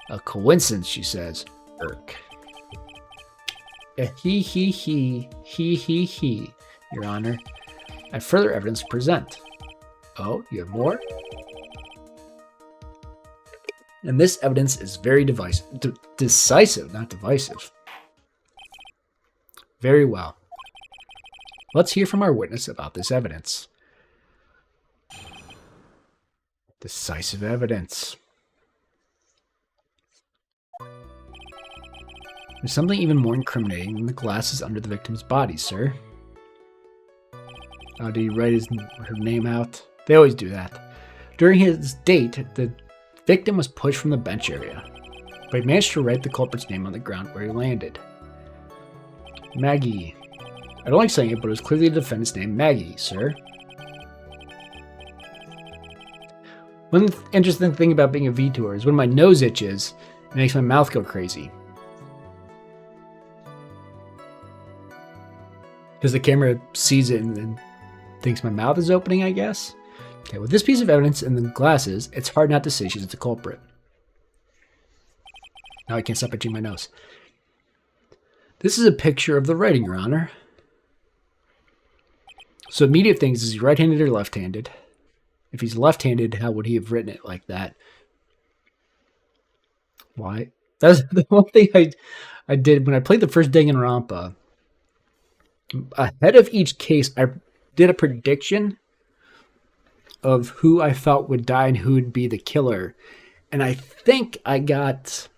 A coincidence, she says. Irk. He, Your Honor. I have further evidence to present. Oh, you have more? And this evidence is very decisive, not divisive. Very well. Let's hear from our witness about this evidence. Decisive evidence. There's something even more incriminating than the glasses under the victim's body, sir. Oh, did he write her name out? They always do that. During his date, the victim was pushed from the bench area, but he managed to write the culprit's name on the ground where he landed. Maggie. I don't like saying it, but it was clearly the defendant's name, Maggie, sir. One interesting thing about being a VTuber is when my nose itches, it makes my mouth go crazy. Because the camera sees it and thinks my mouth is opening, I guess. Okay, with this piece of evidence and the glasses, it's hard not to say she's the culprit. Now I can't stop itching my nose. This is a picture of the writing, Your Honor. So immediate things, is he right-handed or left-handed? If he's left-handed, how would he have written it like that? Why? That's the one thing I did when I played the first Danganronpa. Ahead of each case, I did a prediction of who I thought would die and who would be the killer. And I think I got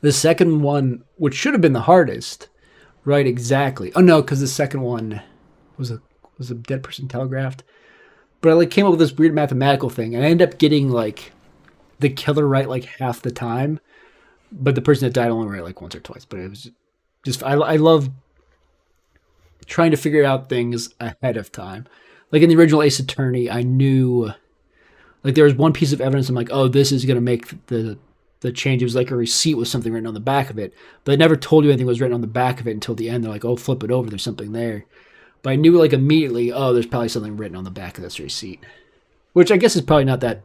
the second one, which should have been the hardest, right exactly. Oh no, because the second one was a dead person telegraphed. But I came up with this weird mathematical thing, and I ended up getting the killer right half the time, but the person that died only right once or twice. But it was just I love trying to figure out things ahead of time. Like in the original Ace Attorney, I knew there was one piece of evidence. I'm like, oh, this is gonna make the change. It was like a receipt with something written on the back of it, but I never told you anything was written on the back of it until the end. They're like, oh, flip it over. There's something there. But I knew immediately, oh, there's probably something written on the back of this receipt. Which I guess is probably not that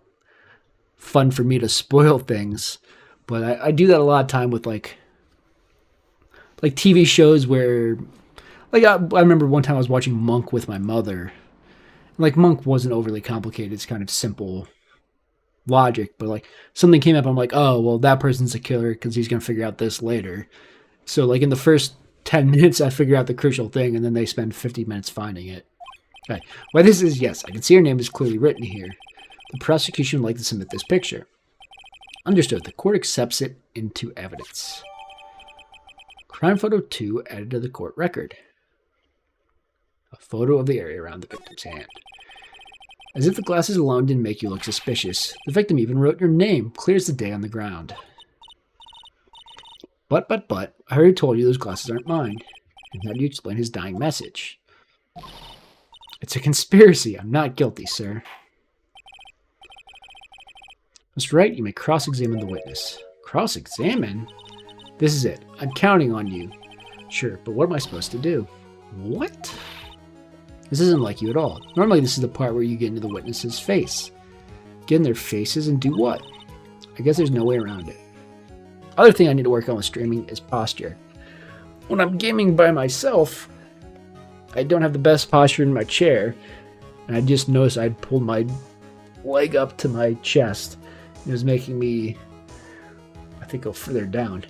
fun for me to spoil things. But I do that a lot of time with TV shows where I remember one time I was watching Monk with my mother. Monk wasn't overly complicated. It's kind of simple logic. But something came up, I'm like, oh, well, that person's a killer because he's going to figure out this later. So in the first 10 minutes, I figure out the crucial thing, and then they spend 50 minutes finding it. Okay. Why this is, yes, I can see her name is clearly written here. The prosecution would like to submit this picture. Understood. The court accepts it into evidence. Crime photo 2 added to the court record. A photo of the area around the victim's hand. As if the glasses alone didn't make you look suspicious, the victim even wrote your name clear as the day on the ground. But, I already told you those glasses aren't mine. And how do you explain his dying message? It's a conspiracy. I'm not guilty, sir. Mr. Wright, you may cross-examine the witness. Cross-examine? This is it. I'm counting on you. Sure, but what am I supposed to do? What? This isn't like you at all. Normally, this is the part where you get into the witness's face. Get in their faces and do what? I guess there's no way around it. Other thing I need to work on with streaming is posture. When I'm gaming by myself, I don't have the best posture in my chair. And I just noticed I'd pulled my leg up to my chest. It was making me, I think, go further down.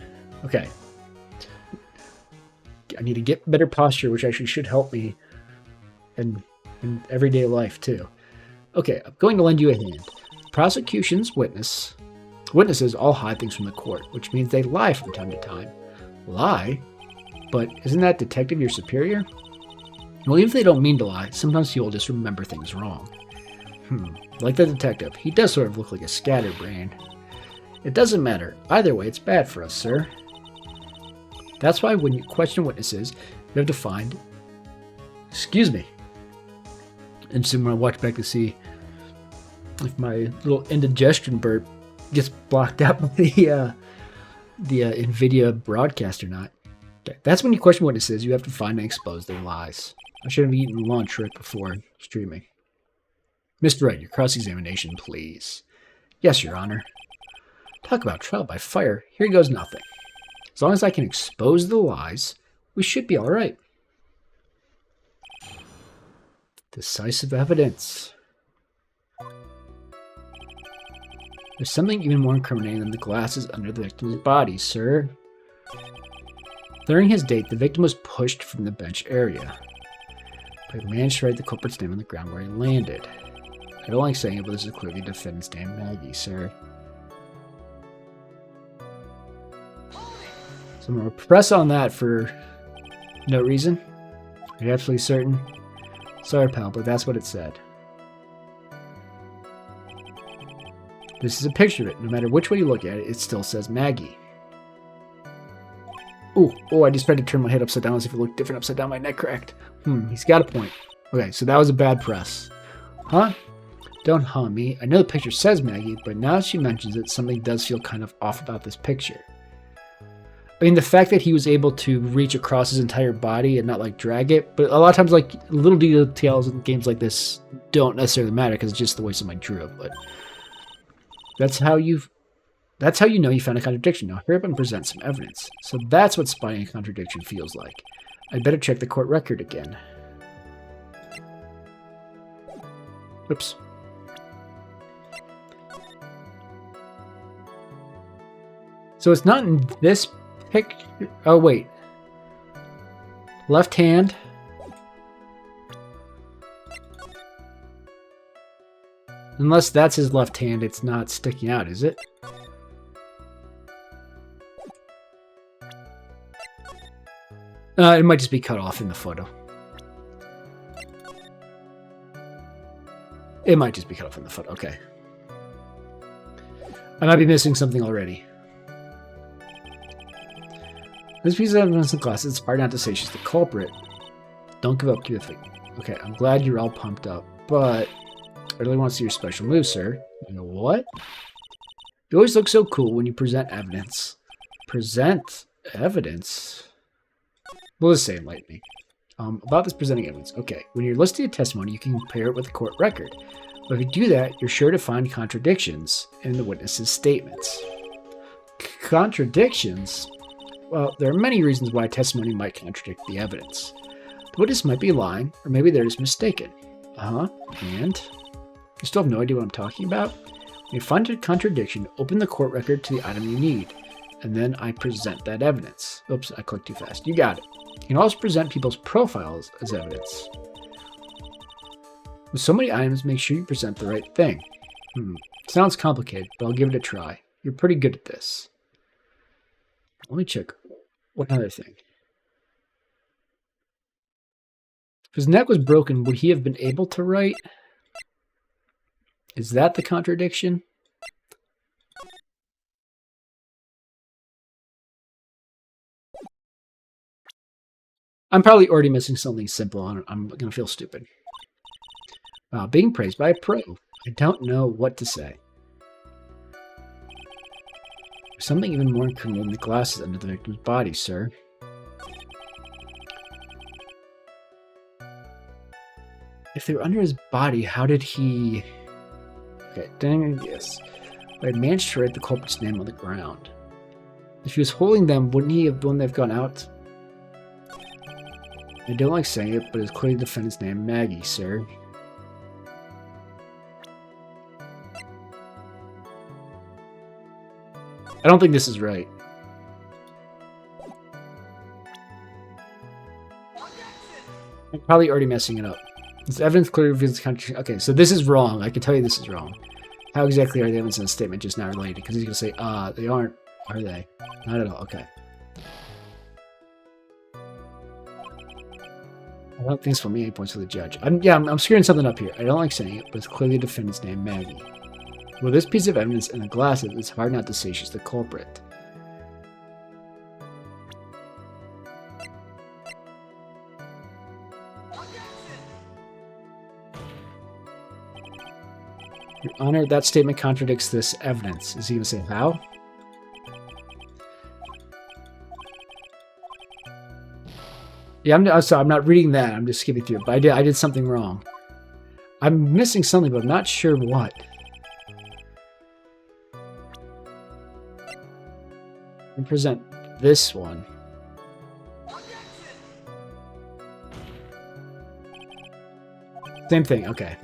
Okay. I need to get better posture, which actually should help me in everyday life, too. Okay, I'm going to lend you a hand. Prosecution's witnesses all hide things from the court, which means they lie from time to time. Lie? But isn't that detective your superior? Well, even if they don't mean to lie, sometimes you'll just remember things wrong. Like the detective, he does sort of look like a scatterbrain. It doesn't matter. Either way, it's bad for us, sir. That's why when you question witnesses, you have to find... Excuse me. And so when I watch back to see if my little indigestion burp gets blocked out by the NVIDIA broadcast or not. Okay. That's when you question witnesses, you have to find and expose their lies. I should have eaten lunch right before streaming. Mr. Wright, your cross-examination, please. Yes, Your Honor. Talk about trial by fire. Here goes nothing. As long as I can expose the lies, we should be all right. Decisive evidence. There's something even more incriminating than the glasses under the victim's body, sir. During his date, the victim was pushed from the bench area. But he managed to write the culprit's name on the ground where he landed. I don't like saying it, but this is clearly the defendant's name, Maggie, sir. So I'm going to press on that for no reason. Are you absolutely certain? Sorry, pal, but that's what it said. This is a picture of it. No matter which way you look at it, it still says Maggie. Oh, I just tried to turn my head upside down as if it looked different upside down. My neck cracked. He's got a point. Okay, so that was a bad press. Huh? Don't harm me. I know the picture says Maggie, but now that she mentions it, something does feel kind of off about this picture. I mean, the fact that he was able to reach across his entire body and not, like, drag it, but a lot of times, like, little details in games like this don't necessarily matter because it's just the way somebody drew it, but that's how you know you found a contradiction. Now, hurry up and present some evidence. So that's what spying a contradiction feels like. I'd better check the court record again. Oops. So it's not in this picture. Oh, wait. Left hand. Unless that's his left hand, it's not sticking out, is it? It might just be cut off in the photo. It might just be cut off in the photo. Okay. I might be missing something already. This piece of evidence in class, it's hard not to say she's the culprit. Don't give up, keep it thick. Okay, I'm glad you're all pumped up, but I really want to see your special move, sir. You know what? You always look so cool when you present evidence. Present evidence? We'll just say enlighten me. About this presenting evidence. Okay, when you're listing a testimony, you can compare it with the court record. But if you do that, you're sure to find contradictions in the witness's statements. Contradictions? Well, there are many reasons why testimony might contradict the evidence. The witness might be lying, or maybe they're just mistaken. And? You still have no idea what I'm talking about? When you find a contradiction, open the court record to the item you need, and then I present that evidence. Oops, I clicked too fast. You got it. You can also present people's profiles as evidence. With so many items, make sure you present the right thing. Sounds complicated, but I'll give it a try. You're pretty good at this. Let me check one other thing. If his neck was broken, would he have been able to write? Is that the contradiction? I'm probably already missing something simple. I'm going to feel stupid. Wow, being praised by a pro. I don't know what to say. There's something even more incriminating than the glasses under the victim's body, sir. If they were under his body, how did he... Okay, dang, yes. I managed to write the culprit's name on the ground. If he was holding them, wouldn't he have when they've gone out? I don't like saying it, but it's clearly the defendant's name, Maggie, sir. I don't think this is right. I'm probably already messing it up. This evidence clearly reveals the contradiction. Okay, so this is wrong. I can tell you this is wrong. How exactly are the evidence in the statement just now related? Because he's going to say, they aren't, are they? Not at all. Okay. I don't think it's for me. 8 points for the judge. I'm screwing something up here. I don't like saying it, but it's clearly the defendant's name, Maggie. With this piece of evidence in the glasses, it's hard not to say she's the culprit. Your Honor, that statement contradicts this evidence. Is he going to say how? Yeah, I'm sorry, I'm not reading that. I'm just skipping through it. But I did something wrong. I'm missing something, but I'm not sure what. And present this one. Same thing, okay.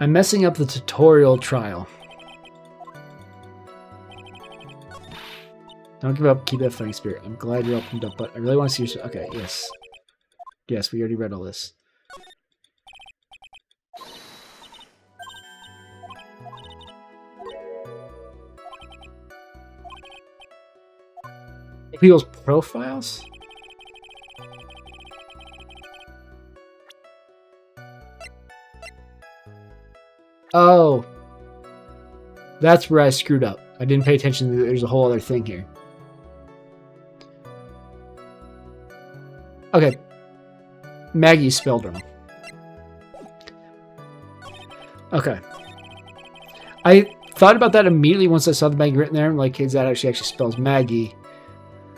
I'm messing up the tutorial trial. Don't give up, keep that fighting spirit. I'm glad you're opened up, but I really want to see your... Okay, yes. Yes, we already read all this. People's profiles? Oh. That's where I screwed up. I didn't pay attention that there's a whole other thing here. Okay. Maggie spelled wrong. Okay. I thought about that immediately once I saw the Maggie written there. I'm like, is that actually spells Maggie?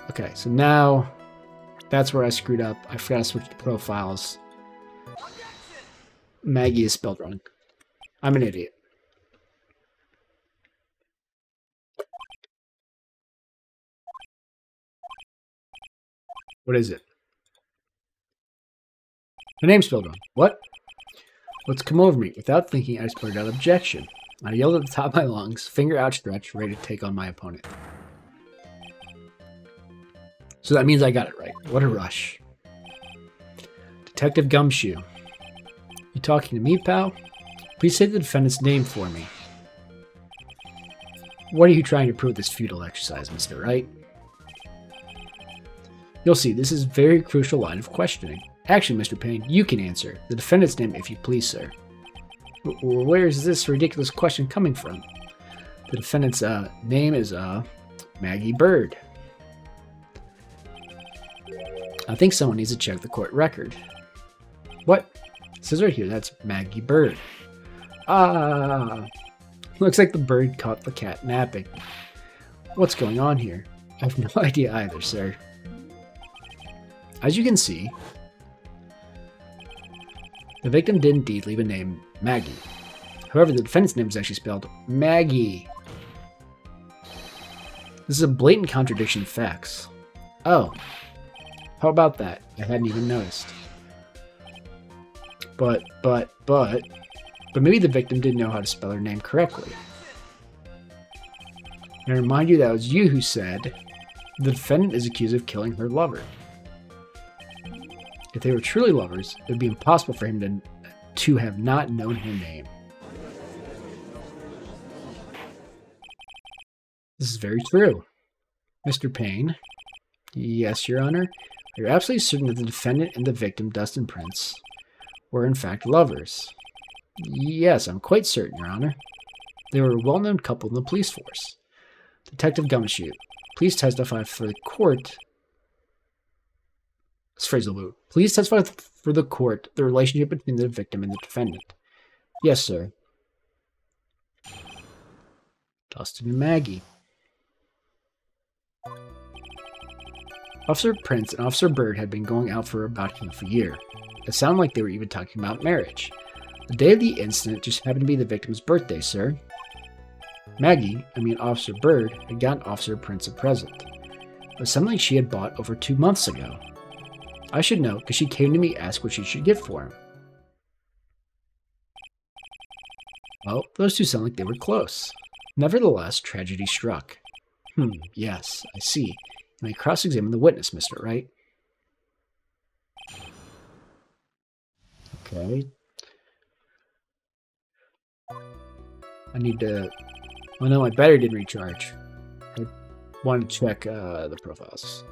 Okay, so now that's where I screwed up. I forgot to switch to profiles. Maggie is spelled wrong. I'm an idiot. What is it? Her name's spelled wrong. What? What's come over me? Without thinking, I just blurted out objection. I yelled at the top of my lungs, finger outstretched, ready to take on my opponent. So that means I got it right. What a rush. Detective Gumshoe. You talking to me, pal? Please say the defendant's name for me. What are you trying to prove with this futile exercise, Mr. Wright? You'll see, this is a very crucial line of questioning. Actually, Mr. Payne, you can answer. The defendant's name, if you please, sir. Where is this ridiculous question coming from? The defendant's name is Maggie Bird. I think someone needs to check the court record. What? It says right here, that's Maggie Bird. Ah! Looks like the bird caught the cat napping. What's going on here? I have no idea either, sir. As you can see, the victim did indeed leave a name, Maggie. However, the defendant's name is actually spelled Maggie. This is a blatant contradiction of facts. Oh. How about that? I hadn't even noticed. But maybe the victim didn't know how to spell her name correctly. And I remind you that it was you who said the defendant is accused of killing her lover. If they were truly lovers, it would be impossible for him to have not known her name. This is very true. Mr. Payne. Yes, Your Honor. You're absolutely certain that the defendant and the victim, Dustin Prince, were in fact lovers. Yes, I'm quite certain, Your Honor. They were a well-known couple in the police force. Detective Gumshoe, please testify for the court. This phrase will move. Please testify for the court the relationship between the victim and the defendant. Yes, sir. Dustin and Maggie. Officer Prince and Officer Bird had been going out for about half a year. It sounded like they were even talking about marriage. The day of the incident just happened to be the victim's birthday, sir. Maggie, Officer Bird, had gotten Officer Prince a present. It was something she had bought over 2 months ago. I should know, because she came to me to ask what she should get for him. Well, those two sound like they were close. Nevertheless, tragedy struck. Yes, I see. You may cross-examine the witness, Mr. Wright. Okay. I need to... Oh no, my battery didn't recharge. I wanted to check the profiles.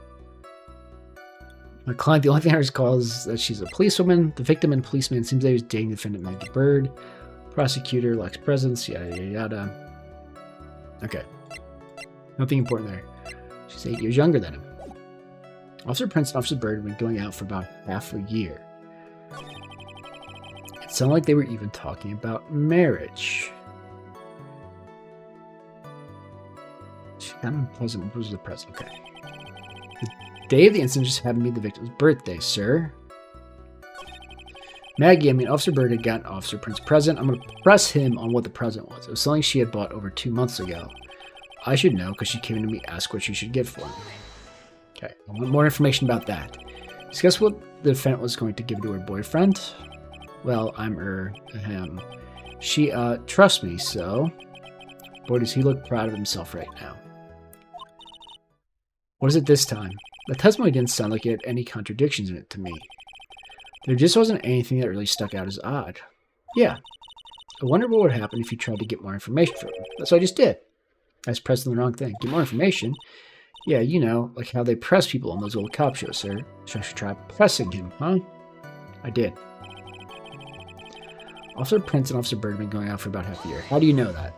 My client, the only thing I recall is that she's a policewoman. The victim and policeman seems that he was dating the defendant, Maggie Bird. Prosecutor lacks presence, yada yada yada. Okay. Nothing important there. She's 8 years younger than him. Officer Prince and Officer Bird have been going out for about half a year. It sounded like they were even talking about marriage. She got him a present. What was the present? Okay. The day of the incident just happened to be the victim's birthday, sir. Maggie, Officer Bird had gotten Officer Prince a present. I'm going to press him on what the present was. It was something she had bought over 2 months ago. I should know because she came to me to ask what she should get for him. Okay, I want more information about that. Discuss what the defendant was going to give it to her boyfriend. Well, I'm him. She, trusts me, so... Boy, does he look proud of himself right now. What is it this time? The testimony didn't sound like it had any contradictions in it to me. There just wasn't anything that really stuck out as odd. Yeah. I wonder what would happen if you tried to get more information from him. That's what I just did. I was pressing the wrong thing. Get more information? Yeah, you know, like how they press people on those old cop shows, sir. So I should try pressing him, huh? I did. Officer Prince and Officer Bird have been going out for about half a year. How do you know that?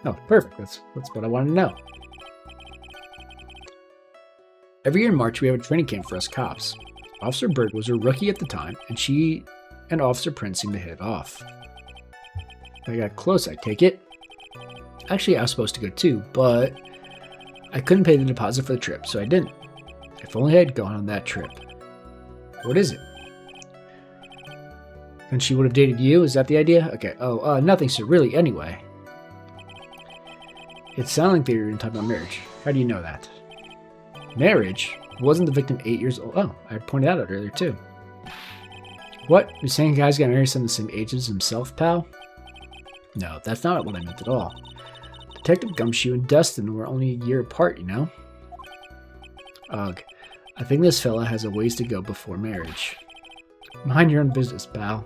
Oh, perfect. That's what I wanted to know. Every year in March, we have a training camp for us cops. Officer Bird was a rookie at the time, and she and Officer Prince seemed to hit it off. I got close, I take it. Actually, I was supposed to go too, but I couldn't pay the deposit for the trip, so I didn't. If only I had gone on that trip. What is it? And she would have dated you? Is that the idea? Okay. Oh, nothing, sir. Really, anyway. It sounded like they were talking about marriage. How do you know that? Marriage? Wasn't the victim 8 years old? Oh, I pointed that out earlier, too. What? You're saying a guy's got married someone the same age as himself, pal? No, that's not what I meant at all. Detective Gumshoe and Dustin were only a year apart, you know? Ugh. I think this fella has a ways to go before marriage. Mind your own business, pal.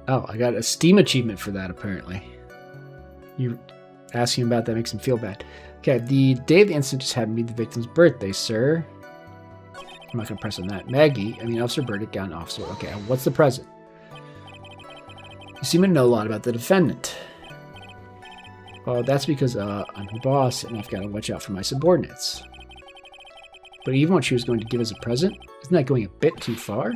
Oh, I got a Steam achievement for that, apparently. You asking about that makes him feel bad. Okay, the day of the incident just happened to be the victim's birthday, sir. I'm not going to press on that. Officer Bird got an officer. Okay, what's the present? You seem to know a lot about the defendant. Well, that's because I'm her boss, and I've got to watch out for my subordinates. But even what she was going to give as a present, isn't that going a bit too far?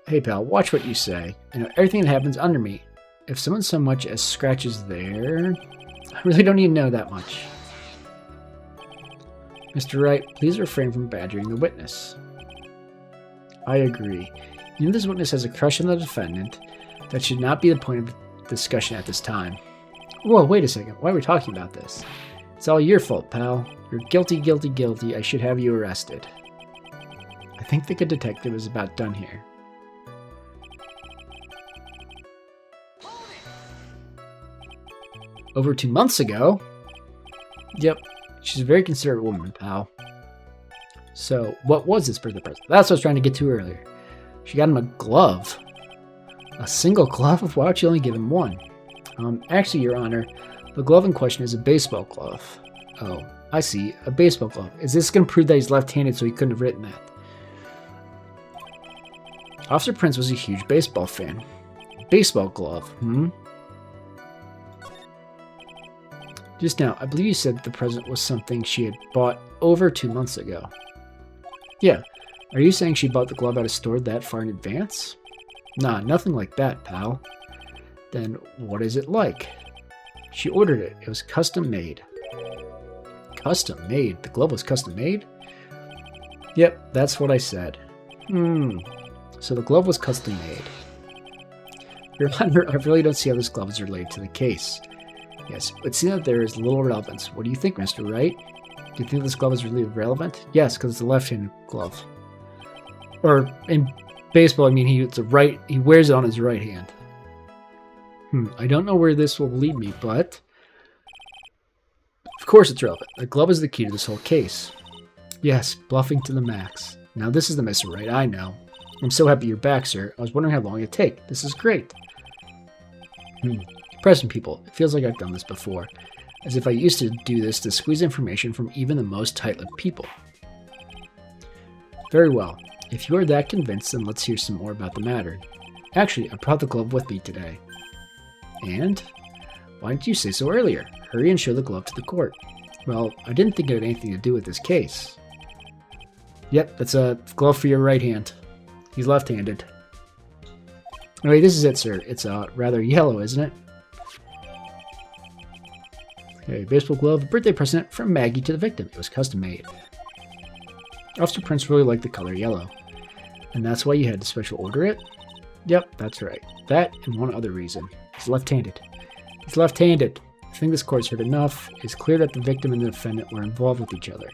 Hey, pal, watch what you say. I know everything that happens under me. If someone so much as scratches there, I really don't need to know that much. Mr. Wright, please refrain from badgering the witness. I agree. You know this witness has a crush on the defendant. That should not be the point of discussion at this time. Whoa, wait a second. Why are we talking about this? It's all your fault, pal. You're guilty, guilty, guilty. I should have you arrested. I think the good detective is about done here. Over 2 months ago? Yep. She's a very considerate woman, pal. So, what was this birthday present? That's what I was trying to get to earlier. She got him a glove. A single glove? Why would you only give him one? Actually, Your Honor, the glove in question is a baseball glove. Oh, I see. A baseball glove. Is this going to prove that he's left-handed so he couldn't have written that? Officer Prince was a huge baseball fan. Baseball glove, Just now, I believe you said that the present was something she had bought over 2 months ago. Yeah. Are you saying she bought the glove at a store that far in advance? Nah, nothing like that, pal. Then what is it like? She ordered it. It was custom made. Custom made? The glove was custom made? Yep, that's what I said. So the glove was custom made. Your Honor, I really don't see how this glove is related to the case. Yes, it seems that there is little relevance. What do you think, Mr. Wright? Do you think this glove is really relevant? Yes, because it's a left-handed glove. Or in baseball, I mean, he wears it on his right hand. I don't know where this will lead me, but of course it's relevant. The glove is the key to this whole case. Yes, bluffing to the max. Now this is the Mr. Wright I know. I'm so happy you're back, sir. I was wondering how long it'd take. This is great. Pressing people. It feels like I've done this before. As if I used to do this to squeeze information from even the most tight-lipped people. Very well. If you are that convinced, then let's hear some more about the matter. Actually, I brought the glove with me today. And? Why didn't you say so earlier? Hurry and show the glove to the court. Well, I didn't think it had anything to do with this case. Yep, that's a glove for your right hand. He's left-handed. Anyway, this is it, sir. It's rather yellow, isn't it? Okay, baseball glove, birthday present from Maggie to the victim. It was custom made. Officer Prince really liked the color yellow. And that's why you had to special order it? Yep, that's right. That and one other reason. He's left-handed. He's left-handed. I think this court's heard enough. It's clear that the victim and the defendant were involved with each other.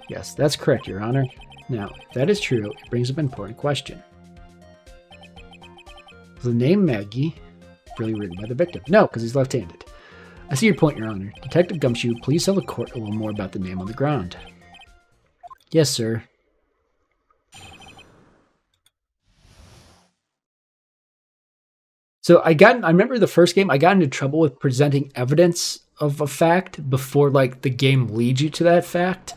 Yes, that's correct, Your Honor. Now, if that is true, it brings up an important question. Was the name Maggie really written by the victim? No, because he's left-handed. I see your point, Your Honor. Detective Gumshoe, please tell the court a little more about the name on the ground. Yes, sir. So I remember the first game, I got into trouble with presenting evidence of a fact before, like, the game leads you to that fact.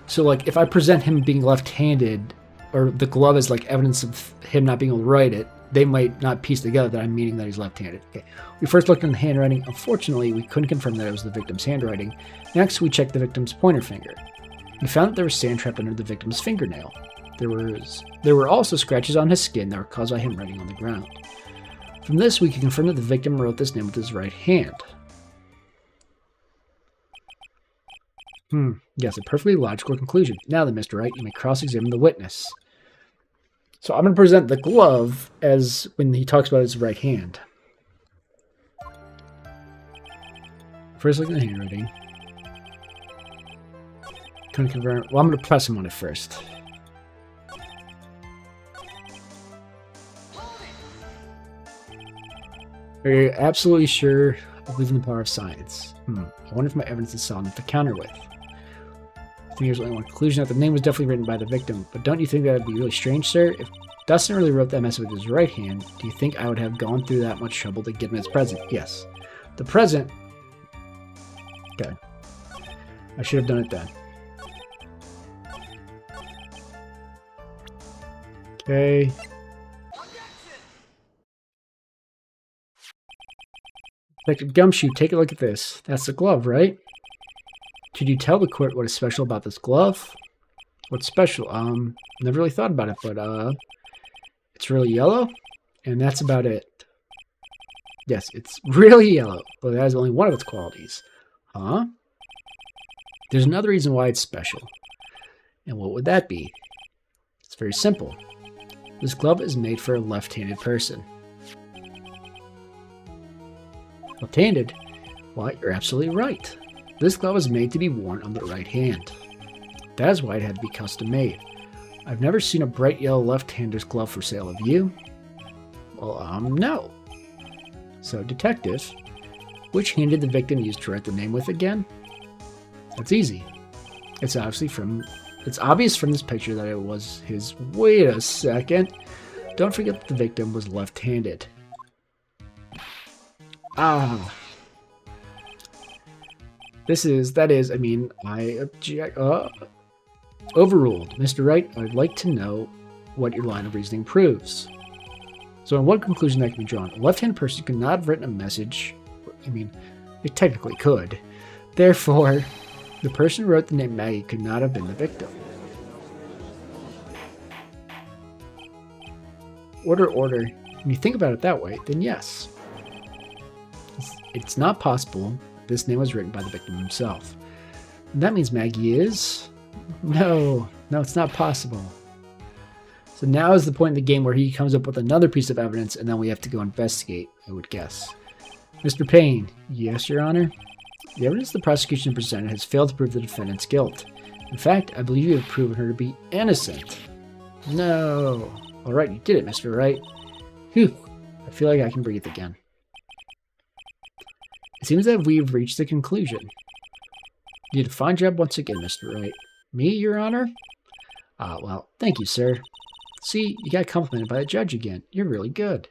So, like, if I present him being left-handed, or the glove as, like, evidence of him not being able to write it, they might not piece together that I'm meaning that he's left-handed. Okay. We first looked at the handwriting. Unfortunately, we couldn't confirm that it was the victim's handwriting. Next, we checked the victim's pointer finger. We found that there was sand trapped under the victim's fingernail. There were also scratches on his skin that were caused by him writing on the ground. From this, we can confirm that the victim wrote this name with his right hand. Yes, a perfectly logical conclusion. Now then, Mr. Wright, you may cross-examine the witness. So I'm going to present the glove as when he talks about his right hand. First, look at the handwriting. Can I confirm? Well, I'm going to press him on it first. Are you absolutely sure? I believe in the power of science. I wonder if my evidence is solid enough to counter with. I think there's only one conclusion, that the name was definitely written by the victim. But don't you think that would be really strange, sir? If Dustin really wrote that message with his right hand, do you think I would have gone through that much trouble to give him his present? Yes. The present... Okay. I should have done it then. Okay. Detective Gumshoe, take a look at this. That's the glove, right? Could you tell the court what is special about this glove? What's special? Never really thought about it, but it's really yellow, and that's about it. Yes, it's really yellow, but that is only one of its qualities. Huh? There's another reason why it's special. And what would that be? It's very simple. This glove is made for a left-handed person. Left-handed? Why, you're absolutely right. This glove is made to be worn on the right hand. That is why it had to be custom made. I've never seen a bright yellow left-hander's glove for sale. Have you? Well, no. So, detective, which hand did the victim use to write the name with again? That's easy. It's obvious from this picture that it was his. Wait a second. Don't forget that the victim was left-handed. Ah. I object. Overruled. Mr. Wright, I'd like to know what your line of reasoning proves. So in one conclusion that can be drawn, a left-handed person could not have written a message. It technically could. Therefore, the person who wrote the name Maggie could not have been the victim. Order. When you think about it that way, then yes. It's not possible this name was written by the victim himself. And that means Maggie is... No, it's not possible. So now is the point in the game where he comes up with another piece of evidence, and then we have to go investigate, I would guess. Mr. Payne. Yes, Your Honor? The evidence the prosecution presented has failed to prove the defendant's guilt. In fact, I believe you have proven her to be innocent. No. Alright, you did it, Mr. Wright. Phew. I feel like I can breathe again. It seems that we've reached the conclusion. You did a fine job once again, Mr. Wright. Me, Your Honor? Well, thank you, sir. See, you got complimented by the judge again. You're really good.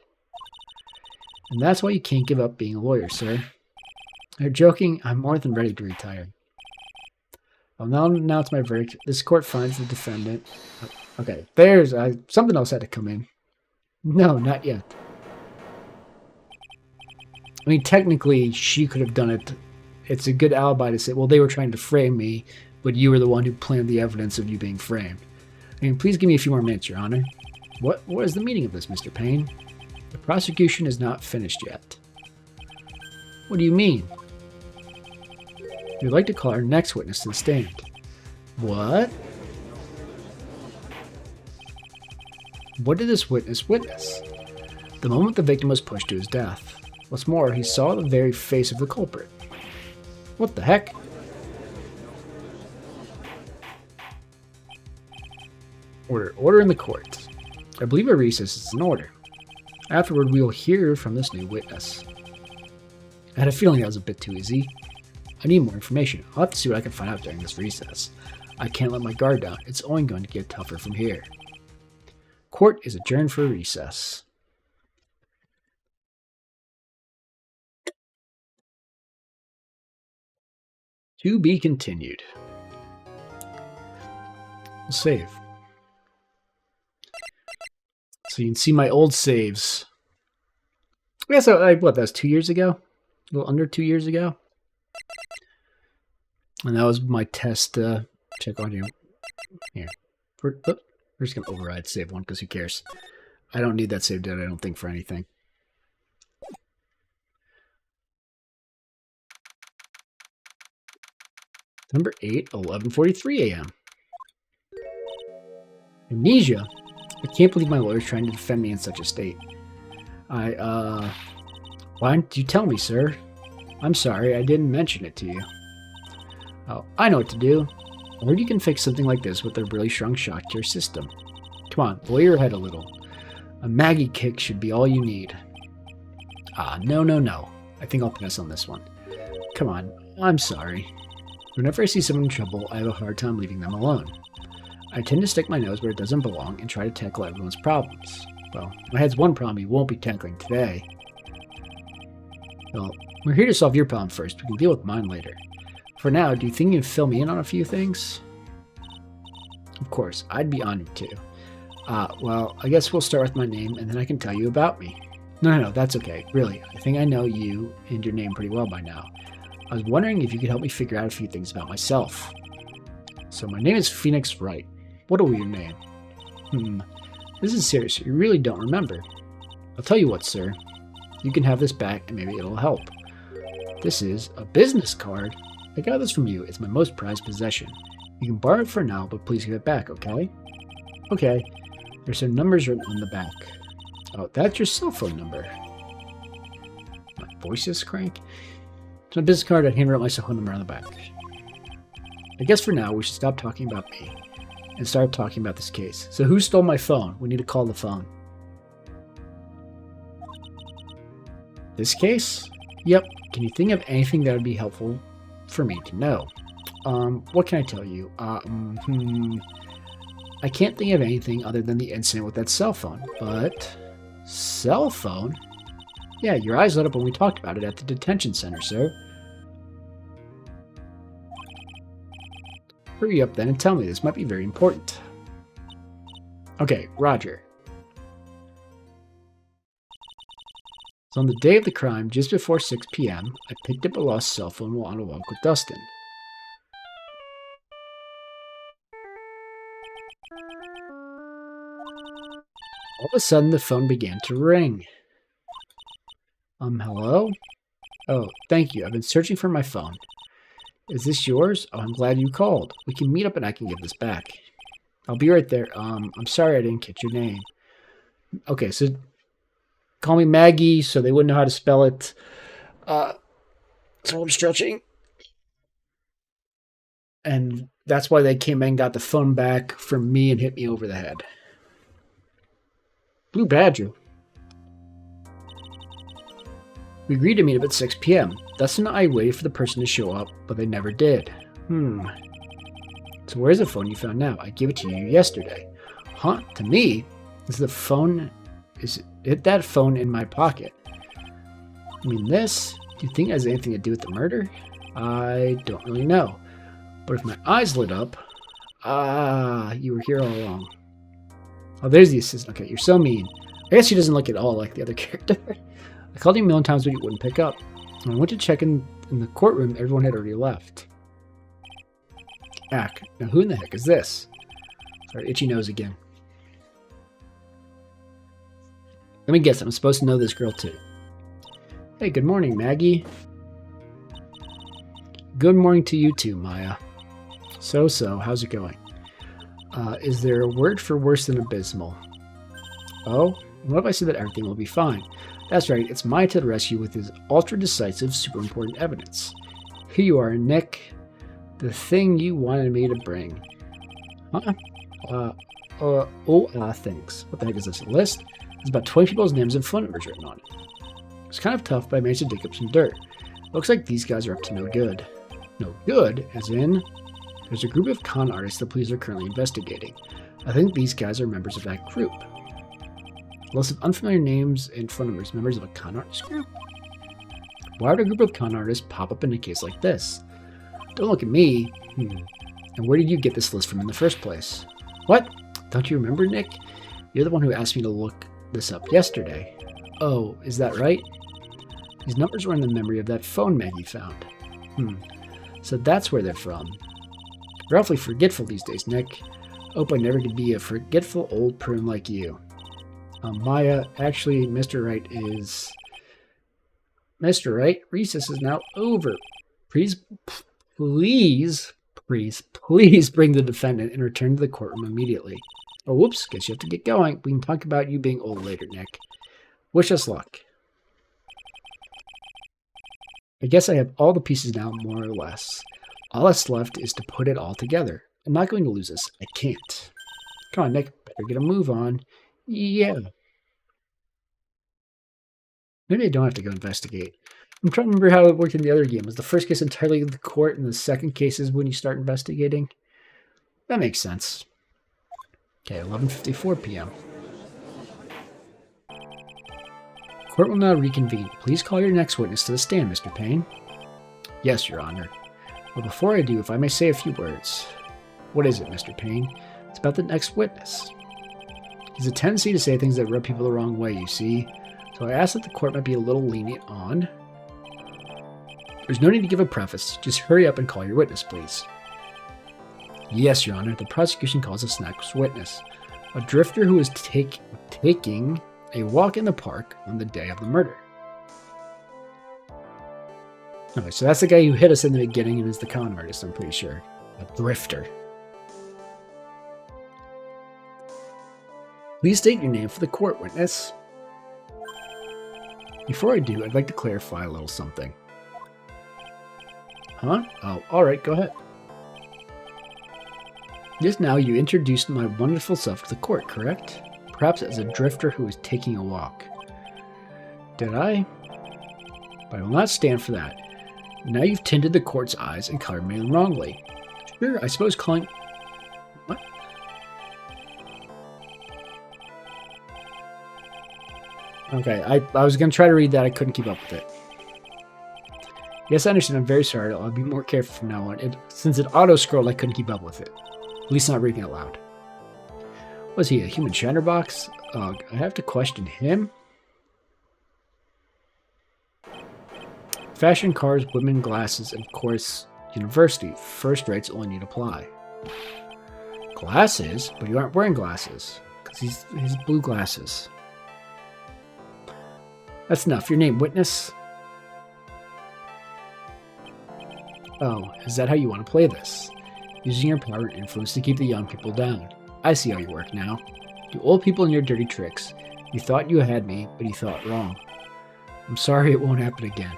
And that's why you can't give up being a lawyer, sir. You're joking? I'm more than ready to retire. I'll now announce my verdict. This court finds the defendant... Okay, there's... something else had to come in. No, not yet. Technically, she could have done it. It's a good alibi to say, well, they were trying to frame me, but you were the one who planted the evidence of you being framed. Please give me a few more minutes, Your Honor. What is the meaning of this, Mr. Payne? The prosecution is not finished yet. What do you mean? We'd like to call our next witness to the stand. What? What did this witness witness? The moment the victim was pushed to his death. What's more, he saw the very face of the culprit. What the heck? Order in the court. I believe a recess is in order. Afterward, we will hear from this new witness. I had a feeling that was a bit too easy. I need more information. I'll have to see what I can find out during this recess. I can't let my guard down. It's only going to get tougher from here. Court is adjourned for a recess. To be continued. We'll save. So you can see my old saves. Yeah, so what, that was 2 years ago? A little under 2 years ago? And that was my test check on you. Here. We're just going to override save one because who cares? I don't need that save data, I don't think, for anything. Number 8, 11:43 a.m. Amnesia? I can't believe my lawyer's trying to defend me in such a state. Why didn't you tell me, sir? I'm sorry, I didn't mention it to you. Oh, I know what to do. I heard you can fix something like this with a really strong shock to your system. Come on, lower your head a little. A Maggie kick should be all you need. No. I think I'll pass on this one. Come on, I'm sorry. Whenever I see someone in trouble, I have a hard time leaving them alone. I tend to stick my nose where it doesn't belong and try to tackle everyone's problems. Well, my head's one problem he won't be tackling today. Well, we're here to solve your problem first. We can deal with mine later. For now, do you think you can fill me in on a few things? Of course, I'd be honored to. Well, I guess we'll start with my name, and then I can tell you about me. No, that's okay. Really, I think I know you and your name pretty well by now. I was wondering if you could help me figure out a few things about myself. So my name is Phoenix Wright. What'll be your name? This is serious. You really don't remember. I'll tell you what, sir. You can have this back, and maybe it'll help. This is a business card. I got this from you. It's my most prized possession. You can borrow it for now, but please give it back, okay? Okay. There's some numbers written on the back. Oh, that's your cell phone number. My voice is crank. It's my business card. I handwrote my cell phone number on the back. I guess for now, we should stop talking about me and start talking about this case. So who stole my phone? We need to call the phone. This case? Yep. Can you think of anything that would be helpful for me to know? What can I tell you? I can't think of anything other than the incident with that cell phone, but... Cell phone? Yeah, your eyes lit up when we talked about it at the detention center, sir. Hurry up then and tell me. This might be very important. Okay, Roger. So on the day of the crime, just before 6 p.m., I picked up a lost cell phone while on a walk with Dustin. All of a sudden, the phone began to ring. Hello? Oh, thank you. I've been searching for my phone. Is this yours? Oh, I'm glad you called. We can meet up and I can give this back. I'll be right there. I'm sorry I didn't catch your name. Okay, so call me Maggie so they wouldn't know how to spell it. So I'm stretching. And that's why they came and got the phone back from me and hit me over the head. Blue Badger. We agreed to meet up at 6 p.m. Dustin and I waited for the person to show up, but they never did. So where's the phone you found now? I gave it to you yesterday. Huh? To me? Is it that phone in my pocket? I mean, this? Do you think it has anything to do with the murder? I don't really know. But if my eyes lit up... you were here all along. Oh, there's the assistant. Okay, you're so mean. I guess she doesn't look at all like the other character. I called you a million times, but you wouldn't pick up. When I went to check in the courtroom, everyone had already left. Ack. Now who in the heck is this? Sorry, itchy nose again. Let me guess, I'm supposed to know this girl too. Hey, good morning, Maggie. Good morning to you too, Maya. So, how's it going? Is there a word for worse than abysmal? Oh, what if I said that everything will be fine? That's right, it's Maya to the rescue with his ultra-decisive, super important evidence. here you are, Nick. The thing you wanted me to bring. Huh? Thanks. What the heck is this? A list? There's about 20 people's names and phone numbers written on it. It's kind of tough, but I managed to dig up some dirt. Looks like these guys are up to no good. No good? As in, there's a group of con artists the police are currently investigating. I think these guys are members of that group. A list of unfamiliar names and phone numbers, members of a con artist group? Why would a group of con artists pop up in a case like this? Don't look at me. And where did you get this list from in the first place? What? Don't you remember, Nick? You're the one who asked me to look this up yesterday. Oh, is that right? These numbers were in the memory of that phone Maggie found. So that's where they're from. You're awfully forgetful these days, Nick. Hope I never could be a forgetful old prune like you. Maya, actually, Mr. Wright is... Mr. Wright, recess is now over. Please bring the defendant and return to the courtroom immediately. Oh, whoops, guess you have to get going. We can talk about you being old later, Nick. Wish us luck. I guess I have all the pieces now, more or less. All that's left is to put it all together. I'm not going to lose this. I can't. Come on, Nick. Better get a move on. Yeah. Maybe I don't have to go investigate. I'm trying to remember how it worked in the other game. Was the first case entirely in the court, and the second case is when you start investigating? That makes sense. Okay, 11:54 p.m. Court will now reconvene. Please call your next witness to the stand, Mr. Payne. Yes, Your Honor. Well, before I do, if I may say a few words. What is it, Mr. Payne? It's about the next witness. There's a tendency to say things that rub people the wrong way, you see. So I ask that the court might be a little lenient on... There's no need to give a preface. Just hurry up and call your witness, please. Yes, Your Honor. The prosecution calls us next witness. A drifter who is taking a walk in the park on the day of the murder. Okay, so that's the guy who hit us in the beginning and is the con artist, I'm pretty sure. A drifter. Please state your name for the court, witness. Before I do, I'd like to clarify a little something. Huh? Oh, alright, go ahead. Just now you introduced my wonderful self to the court, correct? Perhaps as a drifter who is taking a walk. Did I? But I will not stand for that. Now you've tinted the court's eyes and colored me wrongly. Sure, I suppose calling... What? Okay, I was going to try to read that. I couldn't keep up with it. Yes, I understand. I'm very sorry. I'll be more careful from now on. Since it auto-scrolled, I couldn't keep up with it. At least not reading it aloud. Was he a human chatterbox? I have to question him? Fashion, cars, women, glasses, and of course, university. First rates only need apply. Glasses? But you aren't wearing glasses. Because he's blue glasses. That's enough. Your name, witness? Oh, is that how you want to play this? Using your power and influence to keep the young people down. I see how you work now. You old people and your dirty tricks. You thought you had me, but you thought wrong. I'm sorry it won't happen again.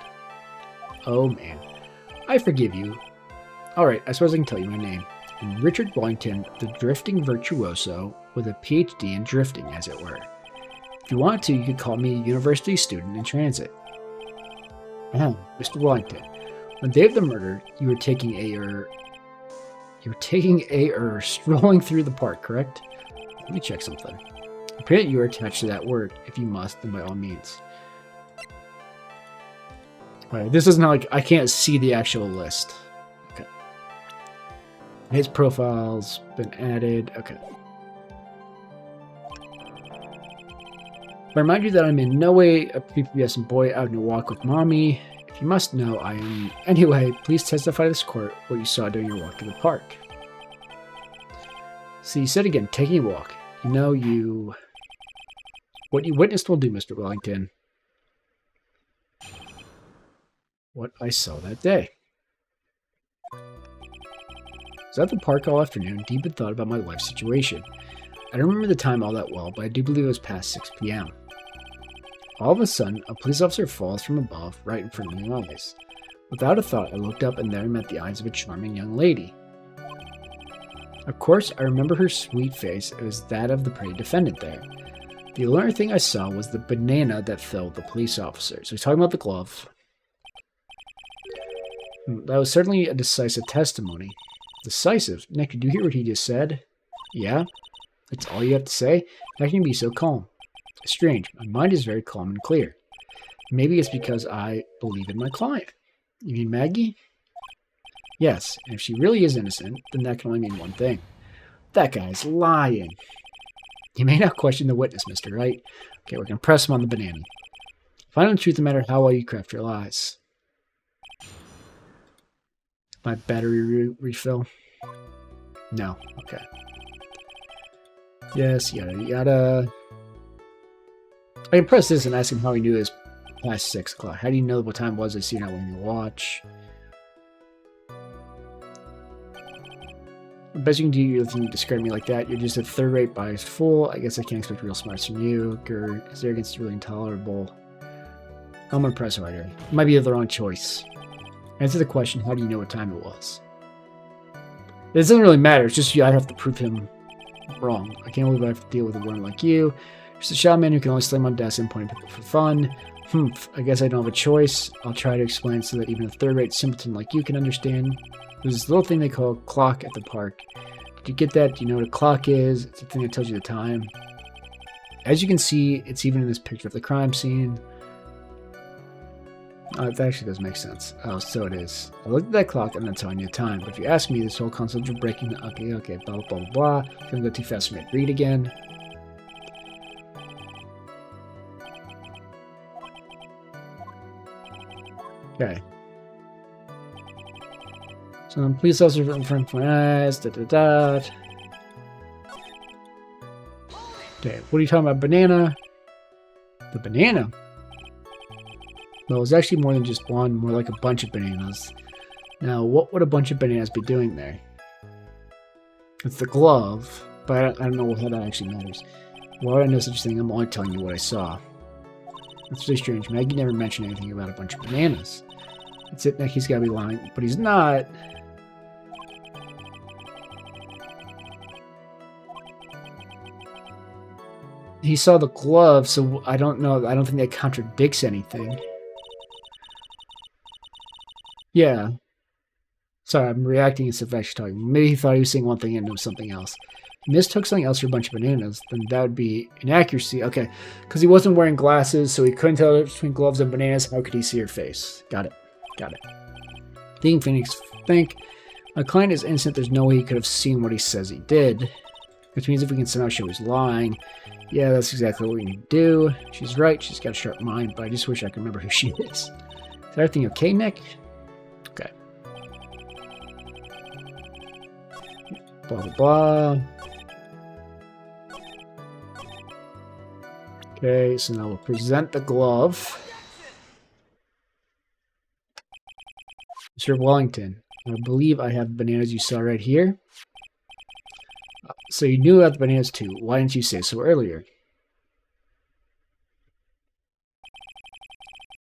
Oh man. I forgive you. Alright, I suppose I can tell you my name. I'm Richard Wellington, the drifting virtuoso, with a PhD in drifting, as it were. If you want to, you could call me a university student in transit. Mr. Wellington. On the day of the murder, you were taking strolling through the park, correct? Let me check something. I pray that you are attached to that word. If you must, then by all means. Alright, this isn't like I can't see the actual list. Okay. His profile's been added. Okay. I remind you that I'm in no way a prepubescent boy out on a walk with mommy. If you must know, I am... Anyway, please testify to this court what you saw during your walk to the park. So you said again, taking a walk. You know you... What you witnessed will do, Mr. Wellington. What I saw that day. I was at the park all afternoon, deep in thought about my life situation. I don't remember the time all that well, but I do believe it was past 6 p.m. All of a sudden, a police officer falls from above, right in front of my eyes. Without a thought, I looked up and there met the eyes of a charming young lady. Of course, I remember her sweet face. It was that of the pretty defendant there. The only thing I saw was the banana that filled the police officer. So he's talking about the glove. That was certainly a decisive testimony. Decisive? Nick, did you hear what he just said? Yeah? That's all you have to say? How can you be so calm? Strange. My mind is very calm and clear. Maybe it's because I believe in my client. You mean Maggie? Yes, and if she really is innocent, then that can only mean one thing. That guy's lying. You may not question the witness, Mr. Wright. Okay, we're going to press him on the banana. Find the truth no matter how well you craft your lies. My battery refill? No. Okay. Yes, yada yada. I can press this and ask him how he knew it was past 6 o'clock. How do you know what time it was? I see you're not wearing your watch. I bet you can do anything to describe me like that. You're just a third-rate biased fool. I guess I can't expect real smarts from you. His arrogance is really intolerable. I'm gonna press harder. It might be the wrong choice. Answer the question, how do you know what time it was? It doesn't really matter. It's just I have to prove him wrong. I can't believe I have to deal with a worm like you. Just a shopman who can only slam on desks and point at people for fun. I guess I don't have a choice. I'll try to explain so that even a third-rate simpleton like you can understand. There's this little thing they call a clock at the park. Did you get that? Do you know what a clock is? It's the thing that tells you the time. As you can see, it's even in this picture of the crime scene. It actually does make sense. Oh, so it is. I looked at that clock and that's how I knew time. But if you ask me, this whole concept of breaking... Okay, blah, blah, blah, blah. It's going to go too fast for me to read again. Okay. So, police officer in front of my eyes. Okay, what are you talking about? Banana? The banana? Well, it's actually more than just one, more like a bunch of bananas. Now, what would a bunch of bananas be doing there? It's the glove, but I don't know how that actually matters. Why would I know such a thing? I'm only telling you what I saw. That's really strange. Maggie never mentioned anything about a bunch of bananas. That's it, he's gotta be lying, but he's not. He saw the glove, so I don't know. I don't think that contradicts anything. Yeah. Sorry, I'm reacting as if I actually talking. Maybe he thought he was saying one thing and it was something else. He mistook something else for a bunch of bananas, then that would be inaccuracy. Okay, because he wasn't wearing glasses, so he couldn't tell between gloves and bananas. How could he see her face? Got it. Got it. Thinking Phoenix, think. My client is innocent. There's no way he could have seen what he says he did. Which means if we can somehow show he's lying. Yeah, that's exactly what we need to do. She's right. She's got a sharp mind, but I just wish I could remember who she is. Is everything okay, Nick? Okay. Blah, blah, blah. Okay, so now we'll present the glove. Mr. Wellington, I believe I have bananas you saw right here. So you knew about the bananas too. Why didn't you say so earlier?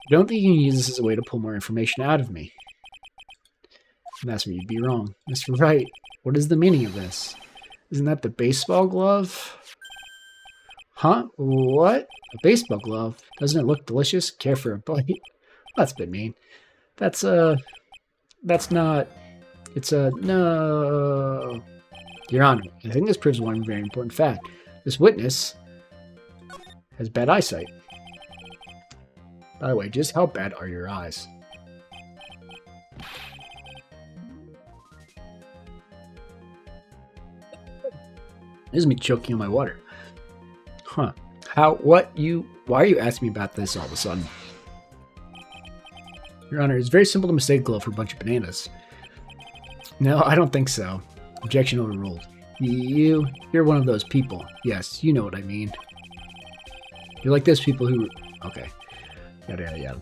I don't think you can use this as a way to pull more information out of me. And that's where you'd be wrong. Mr. Wright, what is the meaning of this? Isn't that the baseball glove? Huh? What? A baseball glove? Doesn't it look delicious? Care for a bite? That's a bit mean. That's not... It's a... No... Your Honor, I think this proves one very important fact. This witness has bad eyesight. By the way, just how bad are your eyes? This is me choking on my water. Huh. Why are you asking me about this all of a sudden? Your Honor, it's very simple to mistake a glove for a bunch of bananas. No, I don't think so. Objection overruled. You're one of those people. Yes, you know what I mean. You're like those people who... Okay. Yada, yada, yada.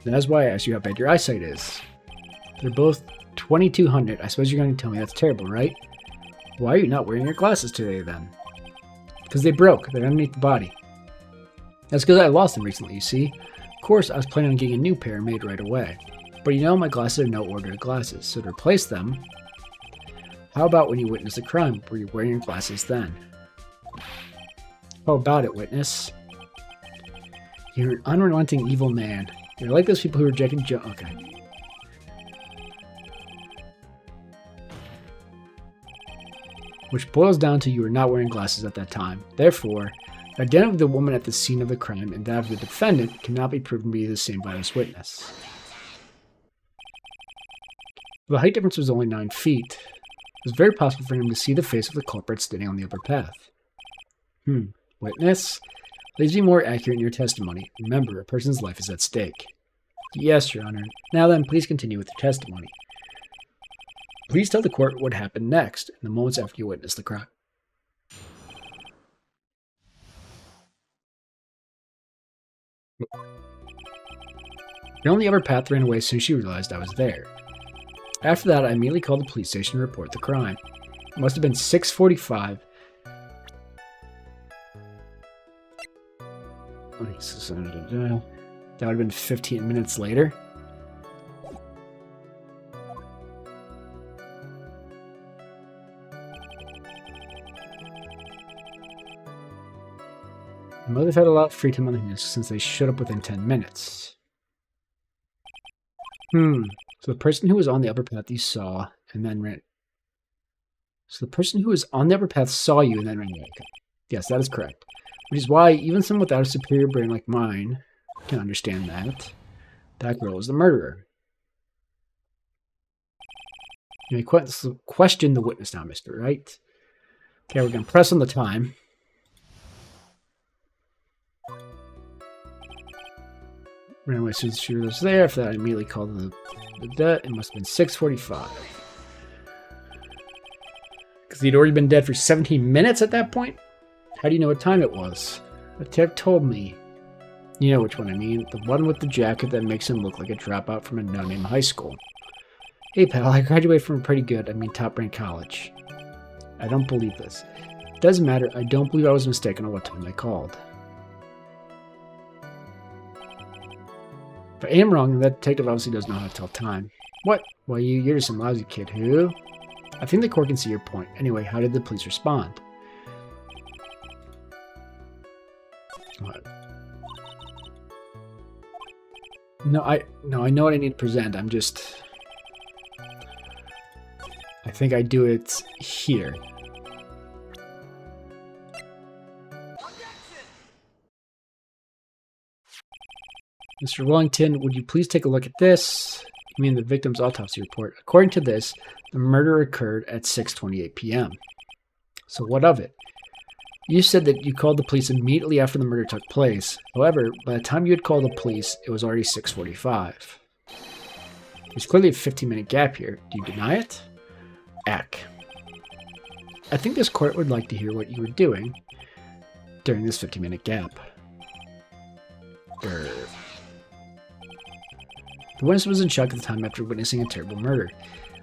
That's why I asked you how bad your eyesight is. They're both 2200. I suppose you're going to tell me that's terrible, right? Why are you not wearing your glasses today, then? Because they broke. They're underneath the body. That's because I lost them recently, you see. Of course, I was planning on getting a new pair made right away. But you know, my glasses are no ordinary glasses, so to replace them, how about when you witnessed a crime? Were you wearing your glasses then? How about it, witness? You're an unrelenting evil man. You're like those people who rejected okay. Which boils down to you were not wearing glasses at that time. Therefore, the identity of the woman at the scene of the crime and that of the defendant cannot be proven to be the same by this witness. The height difference was only 9 feet. It was very possible for him to see the face of the culprit standing on the upper path. Witness? Please be more accurate in your testimony. Remember, a person's life is at stake. Yes, Your Honor. Now then, please continue with your testimony. Please tell the court what happened next in the moments after you witnessed the crime. The only upper path ran away as soon as she realized I was there. After that, I immediately called the police station to report the crime. It must have been 6:45. That would have been 15 minutes later. The motive had a lot of free time on their hands since they showed up within 10 minutes. So the person who was on the upper path you saw and then ran. So the person who was on the upper path saw you and then ran away. Okay. Yes, that is correct. Which is why even someone without a superior brain like mine can understand that. That girl is the murderer. You may question the witness now, mister, right? Okay, we're going to press on the time. Ran away as soon as she was there. After that, I immediately called the dead. It must have been 6:45. Because he'd already been dead for 17 minutes at that point? How do you know what time it was? The tip told me. You know which one I mean. The one with the jacket that makes him look like a dropout from a no-name high school. Hey, pal, I graduated from a pretty good, top-ranked college. I don't believe this. It doesn't matter. I don't believe I was mistaken on what time I called. If I am wrong, then that detective obviously doesn't know how to tell time. What? Well, you're just some lousy kid. Who? I think the court can see your point. Anyway, how did the police respond? What? No, I know what I need to present. I'm just... I think I do it here. Mr. Wellington, would you please take a look at this? You mean the victim's autopsy report. According to this, the murder occurred at 6:28 p.m. So what of it? You said that you called the police immediately after the murder took place. However, by the time you had called the police, it was already 6:45. There's clearly a 15-minute gap here. Do you deny it? Eck. I think this court would like to hear what you were doing during this 15-minute gap. Grr. The witness was in shock at the time after witnessing a terrible murder.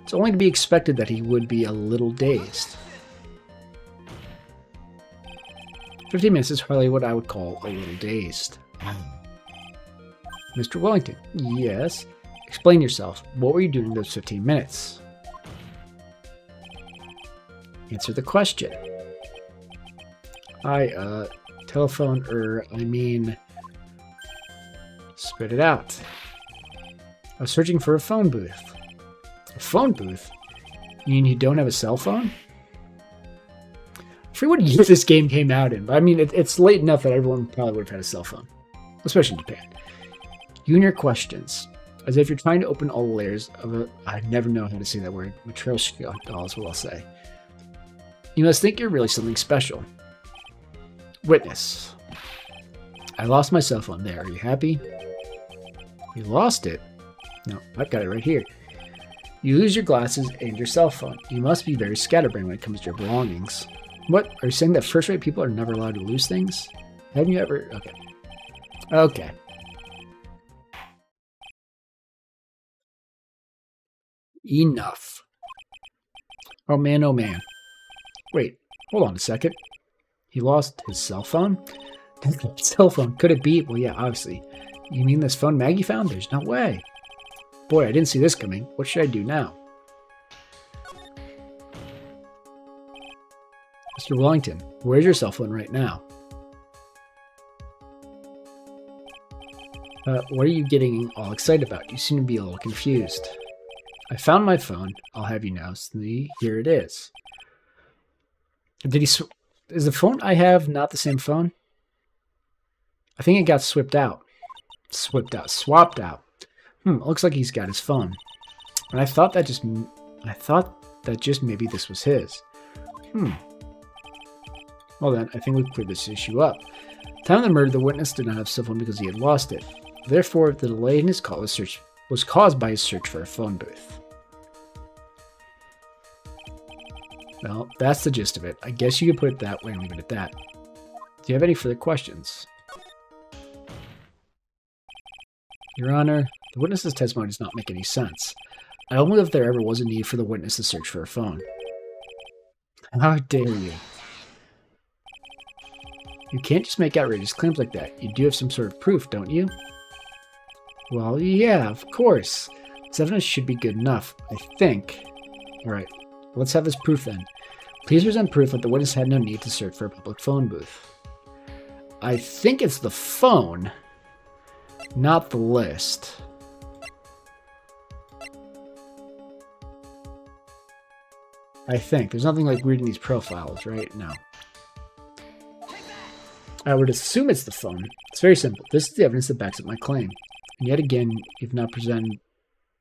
It's only to be expected that he would be a little dazed. 15 minutes is hardly what I would call a little dazed. Mr. Wellington, yes? Explain yourself. What were you doing those 15 minutes? Answer the question. Telephone, spit it out. I was searching for a phone booth. A phone booth? You mean you don't have a cell phone? I forget what year this game came out in, but I mean, it's late enough that everyone probably would have had a cell phone. Especially in Japan. You and your questions. As if you're trying to open all the layers of a... I never know how to say that word. Matryoshka doll is what I'll say. You must think you're really something special. Witness. I lost my cell phone there. Are you happy? You lost it? No, I've got it right here. You lose your glasses and your cell phone. You must be very scatterbrained when it comes to your belongings. What? Are you saying that first-rate people are never allowed to lose things? Haven't you ever... Okay. Okay. Enough. Oh man, oh man. Wait, hold on a second. He lost his cell phone? Cell phone? Could it be? Well, yeah, obviously. You mean this phone Maggie found? There's no way. Boy, I didn't see this coming. What should I do now? Mr. Wellington, where's your cell phone right now? What are you getting all excited about? You seem to be a little confused. I found my phone. I'll have you know. See, here it is. Did he... Is the phone I have not the same phone? I think it got swapped out. Swapped out. Looks like he's got his phone. And I thought that just maybe this was his. Well then, I think we've cleared this issue up. Time of the murder, the witness did not have cell phone because he had lost it. Therefore, the delay in his call was caused by his search for a phone booth. Well, that's the gist of it. I guess you could put it that way and leave it at that. Do you have any further questions? Your Honor, the witness's testimony does not make any sense. I don't believe there ever was a need for the witness to search for a phone. How dare you? You can't just make outrageous claims like that. You do have some sort of proof, don't you? Well, yeah, of course. This evidence should be good enough, I think. Alright, let's have this proof then. Please present proof that the witness had no need to search for a public phone booth. I think it's the phone, not the list. I think. There's nothing like reading these profiles, right? No. I would assume it's the phone. It's very simple. This is the evidence that backs up my claim. And yet again, you've presented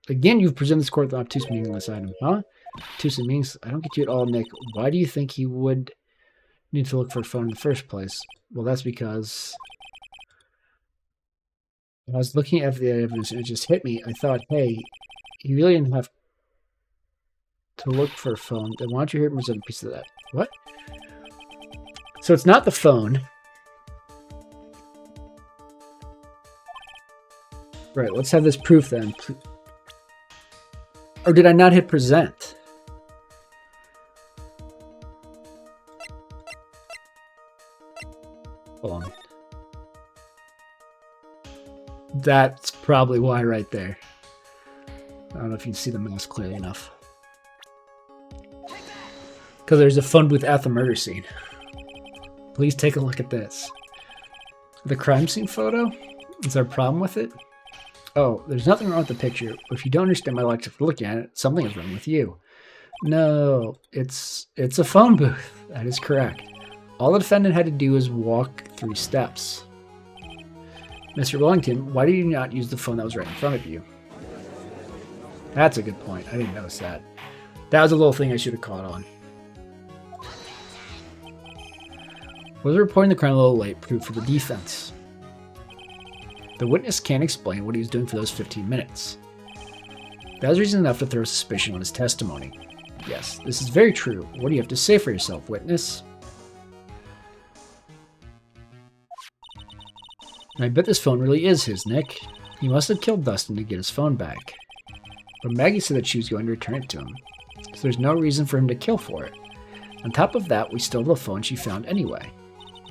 this court with an obtuse, meaningless item. Huh? Obtuse and meaningless? I don't get you at all, Nick. Why do you think he would need to look for a phone in the first place? Well, that's because when I was looking at the evidence and it just hit me, I thought, hey, he really didn't have to look for a phone. Then why don't you hear him present a piece of that? What? So it's not the phone. Right, let's have this proof then. Or did I not hit present? Hold on. That's probably why right there. I don't know if you can see the mouse clearly enough. Because there's a phone booth at the murder scene. Please take a look at this. The crime scene photo? Is there a problem with it? Oh, there's nothing wrong with the picture. But if you don't understand my logic for looking at it, something is wrong with you. No, it's a phone booth. That is correct. All the defendant had to do was walk 3 steps. Mr. Wellington, why did you not use the phone that was right in front of you? That's a good point. I didn't notice that. That was a little thing I should have caught on. Was reporting the crime a little late proved for the defense? The witness can't explain what he was doing for those 15 minutes. That was reason enough to throw suspicion on his testimony. Yes, this is very true. What do you have to say for yourself, witness? I bet this phone really is his, Nick. He must have killed Dustin to get his phone back. But Maggie said that she was going to return it to him, so there's no reason for him to kill for it. On top of that, we still have the phone she found anyway.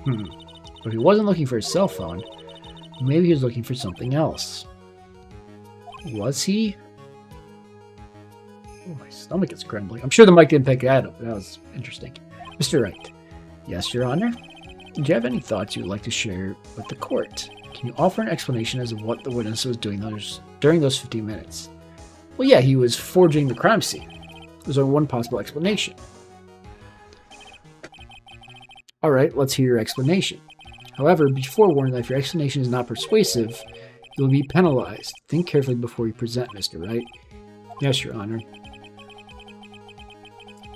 But if he wasn't looking for his cell phone, maybe he was looking for something else. Was he? Oh, my stomach is crumbling. I'm sure the mic didn't pick that up. That was interesting. Mr. Wright. Yes, Your Honor? Do you have any thoughts you would like to share with the court? Can you offer an explanation as to what the witness was doing during those 15 minutes? Well, yeah, he was forging the crime scene. There's only one possible explanation. Alright, let's hear your explanation. However, be forewarned that if your explanation is not persuasive, you will be penalized. Think carefully before you present, Mr. Wright. Yes, Your Honor.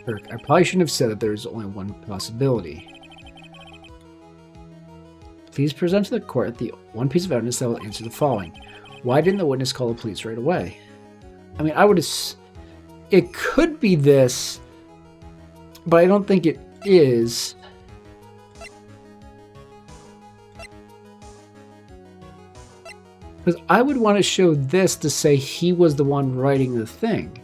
I probably shouldn't have said that there is only one possibility. Please present to the court the one piece of evidence that will answer the following. Why didn't the witness call the police right away? I mean, it could be this, but I don't think it is. Because I would want to show this to say he was the one writing the thing.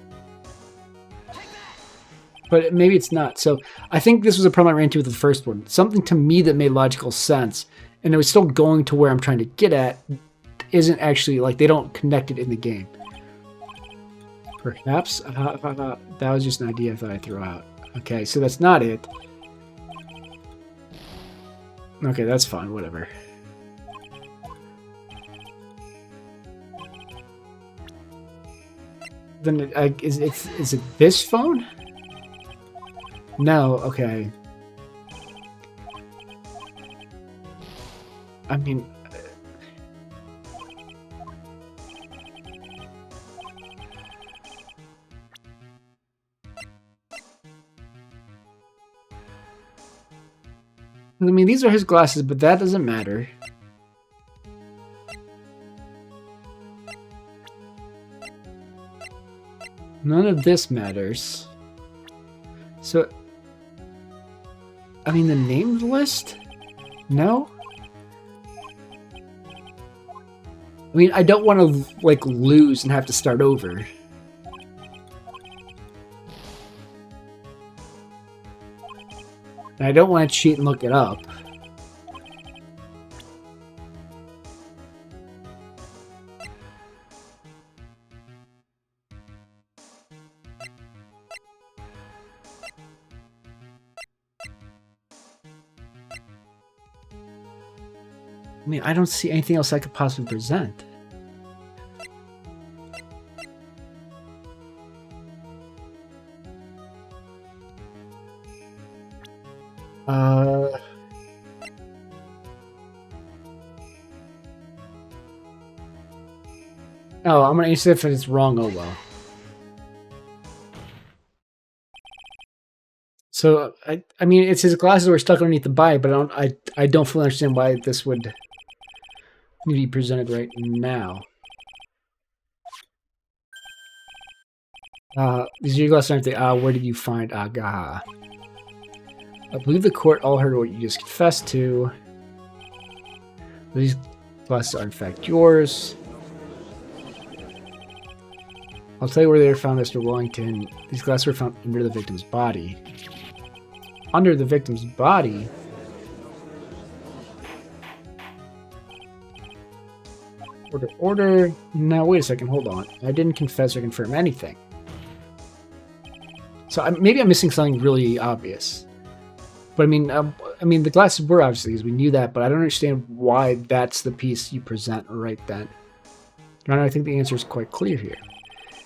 but maybe it's not. So I think this was a problem I ran into with the first one. Something to me that made logical sense, and it was still going to where I'm trying to get at, isn't actually, like, they don't connect it in the game. Perhaps that was just an idea I thought I threw out. Okay, so that's not it. Okay, that's fine, whatever. Then is it this phone? No, okay. I mean, these are his glasses, but that doesn't matter. None of this matters. So, I mean, the named list? No? I mean, I don't want to, like, lose and have to start over. And I don't want to cheat and look it up. I mean, I don't see anything else I could possibly present. Oh, I'm gonna answer if it's wrong. Oh well. So I mean, it's his glasses were stuck underneath the body, but I don't fully understand why this would need to be presented right now. These are your glasses, aren't they? Where did you find Aga? I believe the court all heard what you just confessed to. These glasses are in fact yours. I'll tell you where they were found, Mr. Wellington. These glasses were found under the victim's body. Under the victim's body? Order. Now, wait a second. Hold on. I didn't confess or confirm anything. So maybe I'm missing something really obvious. But I mean, the glasses were obviously, as we knew that, but I don't understand why that's the piece you present right then. And I think the answer is quite clear here.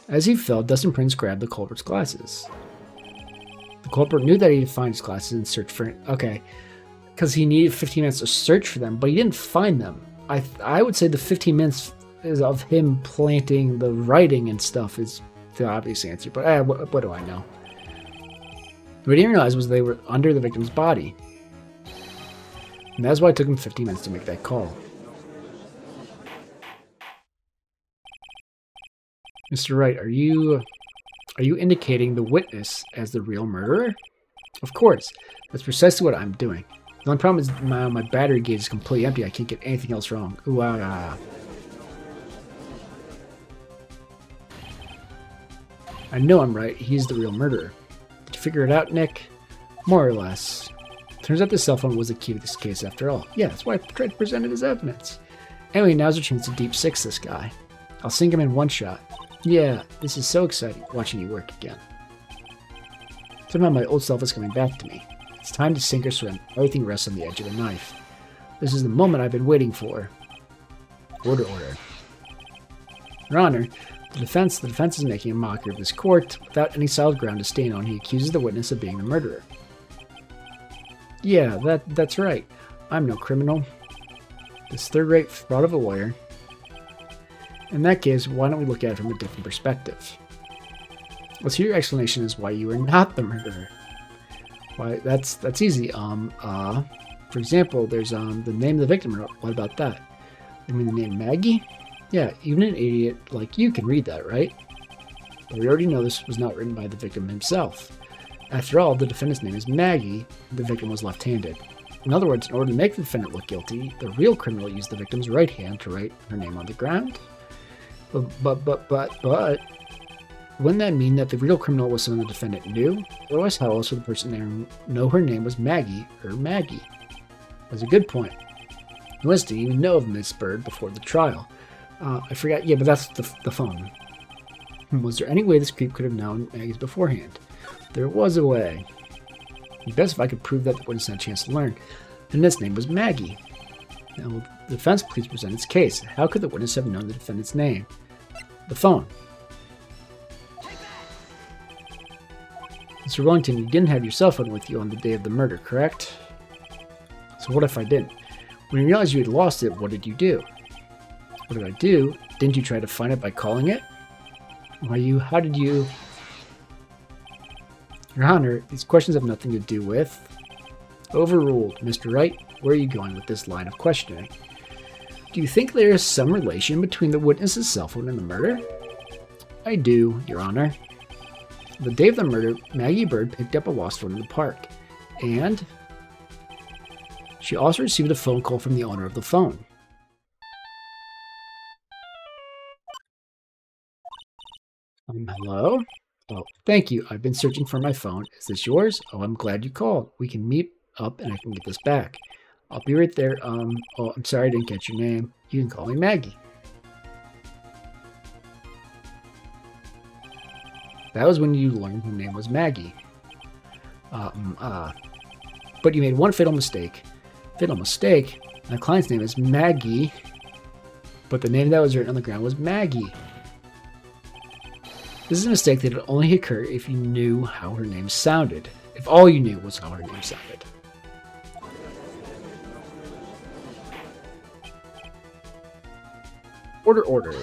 As he fell, Dustin Prince grabbed the culprit's glasses. The culprit knew that he had to find his glasses and search for it. Okay, because he needed 15 minutes to search for them, but he didn't find them. I would say the 15 minutes is of him planting the writing and stuff is the obvious answer, but what do I know? What he didn't realize was they were under the victim's body. And that's why it took him 15 minutes to make that call. Mr. Wright, are you indicating the witness as the real murderer? Of course. That's precisely what I'm doing. The only problem is my battery gauge is completely empty. I can't get anything else wrong. Ooh, I know I'm right. He's the real murderer. Did you figure it out, Nick? More or less. Turns out the cell phone was the key to this case after all. Yeah, that's why I tried to present it as evidence. Anyway, now's our chance to deep six this guy. I'll sink him in one shot. Yeah, this is so exciting, watching you work again. Somehow my old self is coming back to me. It's time to sink or swim. Everything rests on the edge of the knife. This is the moment I've been waiting for. Order. Your Honor, the defense is making a mockery of this court. Without any solid ground to stand on, he accuses the witness of being the murderer. Yeah, that's right. I'm no criminal. This third-rate fraud of a lawyer. In that case, why don't we look at it from a different perspective? Let's hear your explanation as why you are not the murderer. Why, that's easy. For example, there's the name of the victim. What about that? You mean the name Maggie? Yeah, even an idiot like you can read that, right? But we already know this was not written by the victim himself. After all, the defendant's name is Maggie. The victim was left-handed. In other words, in order to make the defendant look guilty, the real criminal used the victim's right hand to write her name on the ground. But Wouldn't that mean that the real criminal was someone the defendant knew? Otherwise, how else would the person there know her name was Maggie or Maggie? That's a good point. Wes didn't even know of Miss Bird before the trial. I forgot. Yeah, but that's the phone. Was there any way this creep could have known Maggie's beforehand? There was a way. It'd be best if I could prove that the witness had a chance to learn. And its name was Maggie. Now, will the defense please present its case? How could the witness have known the defendant's name? The phone. Mr. Wellington, you didn't have your cell phone with you on the day of the murder, correct? So what if I didn't? When you realized you had lost it, what did you do? What did I do? Didn't you try to find it by calling it? How did you... Your Honor, these questions have nothing to do with... Overruled. Mr. Wright, where are you going with this line of questioning? Do you think there is some relation between the witness's cell phone and the murder? I do, Your Honor. The day of the murder, Maggie Bird picked up a lost phone in the park. And... she also received a phone call from the owner of the phone. Hello? Oh, thank you. I've been searching for my phone. Is this yours? Oh, I'm glad you called. We can meet up and I can get this back. I'll be right there. Oh, I'm sorry I didn't get your name. You can call me Maggie. That was when you learned her name was Maggie. But you made one fatal mistake. Fatal mistake? My client's name is Maggie, but the name that was written on the ground was Maggie. This is a mistake that would only occur if you knew how her name sounded. If all you knew was how her name sounded. Order.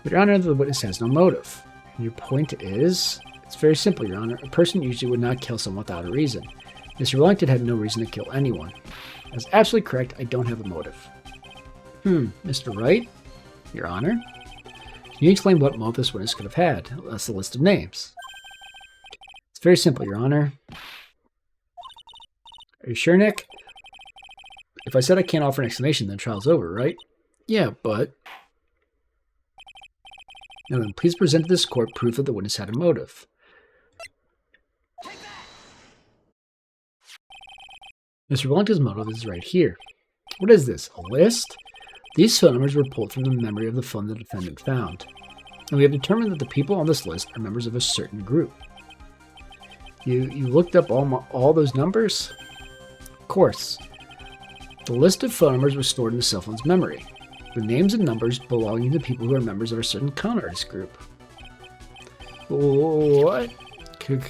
But Your Honor, the witness has no motive. And your point is... It's very simple, Your Honor. A person usually would not kill someone without a reason. Mr. Wellington had no reason to kill anyone. That's absolutely correct. I don't have a motive. Mr. Wright? Your Honor? Can you explain what motive this witness could have had? That's the list of names. It's very simple, Your Honor. Are you sure, Nick? If I said I can't offer an explanation, then trial's over, right? Yeah, but... Now then, please present to this court proof that the witness had a motive. Mr. Wellington's motive is right here. What is this? A list? These phone numbers were pulled from the memory of the phone the defendant found. And we have determined that the people on this list are members of a certain group. You looked up all those numbers? Of course. The list of phone numbers was stored in the cell phone's memory. The names and numbers belonging to people who are members of a certain con artist group. What?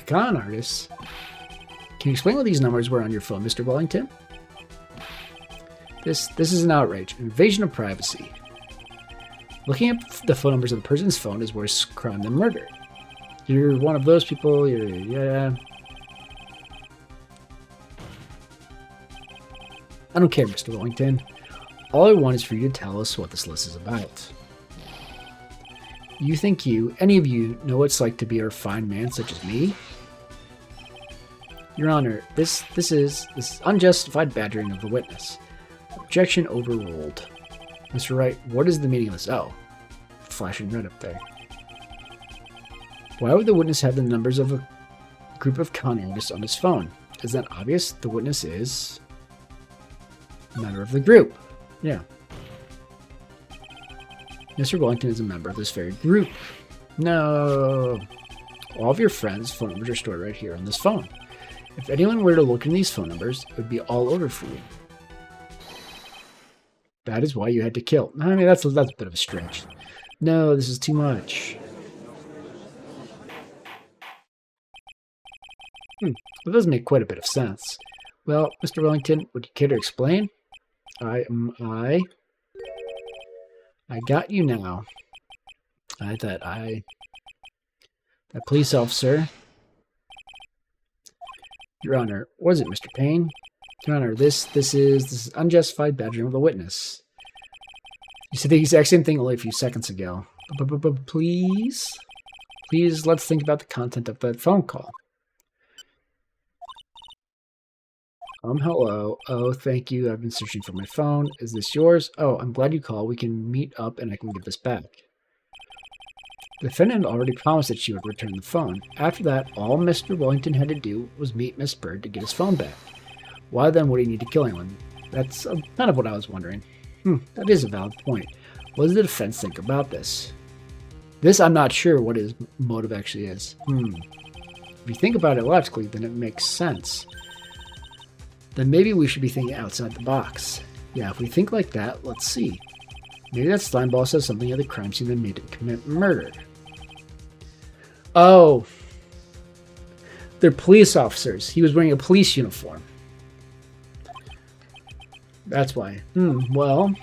Con artists? Can you explain what these numbers were on your phone, Mr. Wellington? This is an outrage, an invasion of privacy. Looking at the phone numbers of the person's phone is worse crime than murder. You're one of those people, yeah. I don't care, Mr. Wellington. All I want is for you to tell us what this list is about. You think any of you, know what it's like to be a refined man such as me? Your Honor, this is unjustified badgering of the witness. Objection overruled. Mr. Wright, what is the meaning of this? Oh, flashing red up there. Why would the witness have the numbers of a group of con artists on his phone? Is that obvious? The witness is a member of the group. Yeah. Mr. Wellington is a member of this very group. No. All of your friends' phone numbers are stored right here on this phone. If anyone were to look in these phone numbers, it would be all over for you. That is why you had to kill. I mean, that's a bit of a stretch. No, this is too much. That does make quite a bit of sense. Well, Mr. Wellington, would you care to explain? I got you now. That police officer. Your Honor, was it Mr. Payne? Your Honor, this is unjustified badgering of a witness. You said the exact same thing only a few seconds ago. Please, let's think about the content of that phone call. Hello. Oh, thank you. I've been searching for my phone. Is this yours? Oh, I'm glad you called. We can meet up and I can get this back. The defendant already promised that she would return the phone. After that, all Mr. Wellington had to do was meet Miss Bird to get his phone back. Why then would he need to kill anyone? That's kind of what I was wondering. That is a valid point. What does the defense think about this? This, I'm not sure what his motive actually is. If you think about it logically, then it makes sense. Then maybe we should be thinking outside the box. Yeah, if we think like that, let's see. Maybe that slime ball says something at the crime scene that made him commit murder. Oh. They're police officers. He was wearing a police uniform. That's why. Well,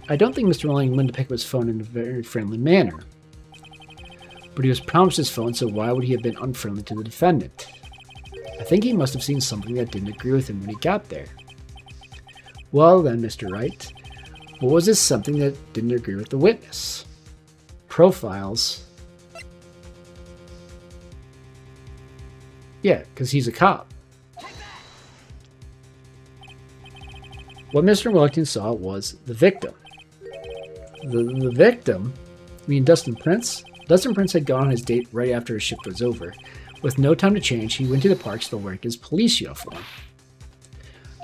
I don't think Mr. Wellington went to pick up his phone in a very friendly manner. But he was promised his phone, so why would he have been unfriendly to the defendant? I think he must have seen something that didn't agree with him when he got there. Well then, Mr. Wright, what was this something that didn't agree with the witness? Profiles. Yeah, because he's a cop. What Mr. Wellington saw was the victim. The victim? You mean Dustin Prince? Dustin Prince had gone on his date right after his shift was over. With no time to change, he went to the park still wearing his police uniform.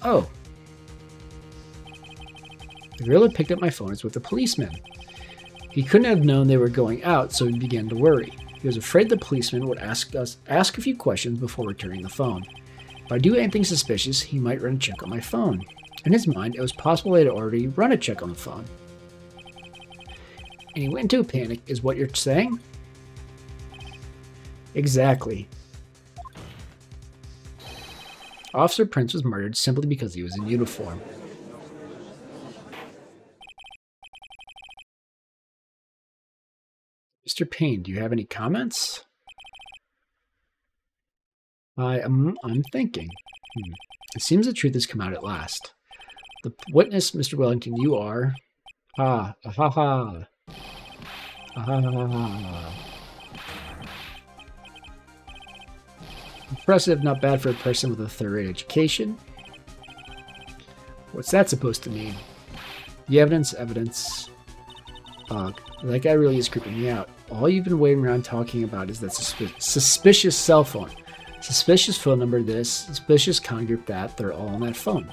Oh. The girl that picked up my phone is with the policeman. He couldn't have known they were going out, so he began to worry. He was afraid the policeman would ask a few questions before returning the phone. If I do anything suspicious, he might run a check on my phone. In his mind, it was possible they'd already run a check on the phone. And he went into a panic, is what you're saying? Exactly. Officer Prince was murdered simply because he was in uniform. Mr. Payne, do you have any comments? I'm thinking. It seems the truth has come out at last. The witness, Mr. Wellington, you are... Impressive, not bad for a person with a third-rate education. What's that supposed to mean? The evidence. Ugh, that guy really is creeping me out. All you've been waiting around talking about is that suspicious cell phone. Suspicious phone number this, suspicious con group that, they're all on that phone.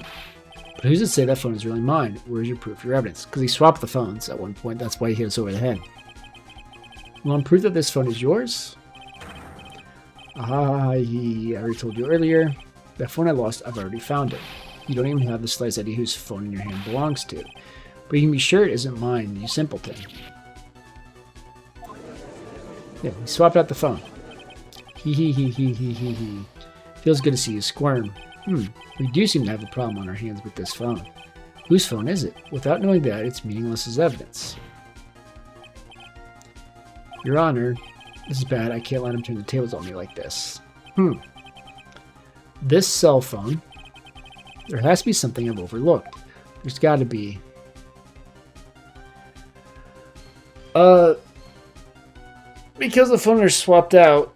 But who's to say that phone is really mine? Where's your proof, your evidence? Because he swapped the phones at one point, that's why he hit us over the head. You want proof that this phone is yours? I already told you earlier. That phone I lost, I've already found it. You don't even have the slightest idea whose phone in your hand belongs to. But you can be sure it isn't mine, you simpleton. Yeah, he swapped out the phone. He. Feels good to see you squirm. We do seem to have a problem on our hands with this phone. Whose phone is it? Without knowing that, it's meaningless as evidence. Your Honor, this is bad. I can't let him turn the tables on me like this. This cell phone. There has to be something I've overlooked. There's got to be. Because the phone are swapped out.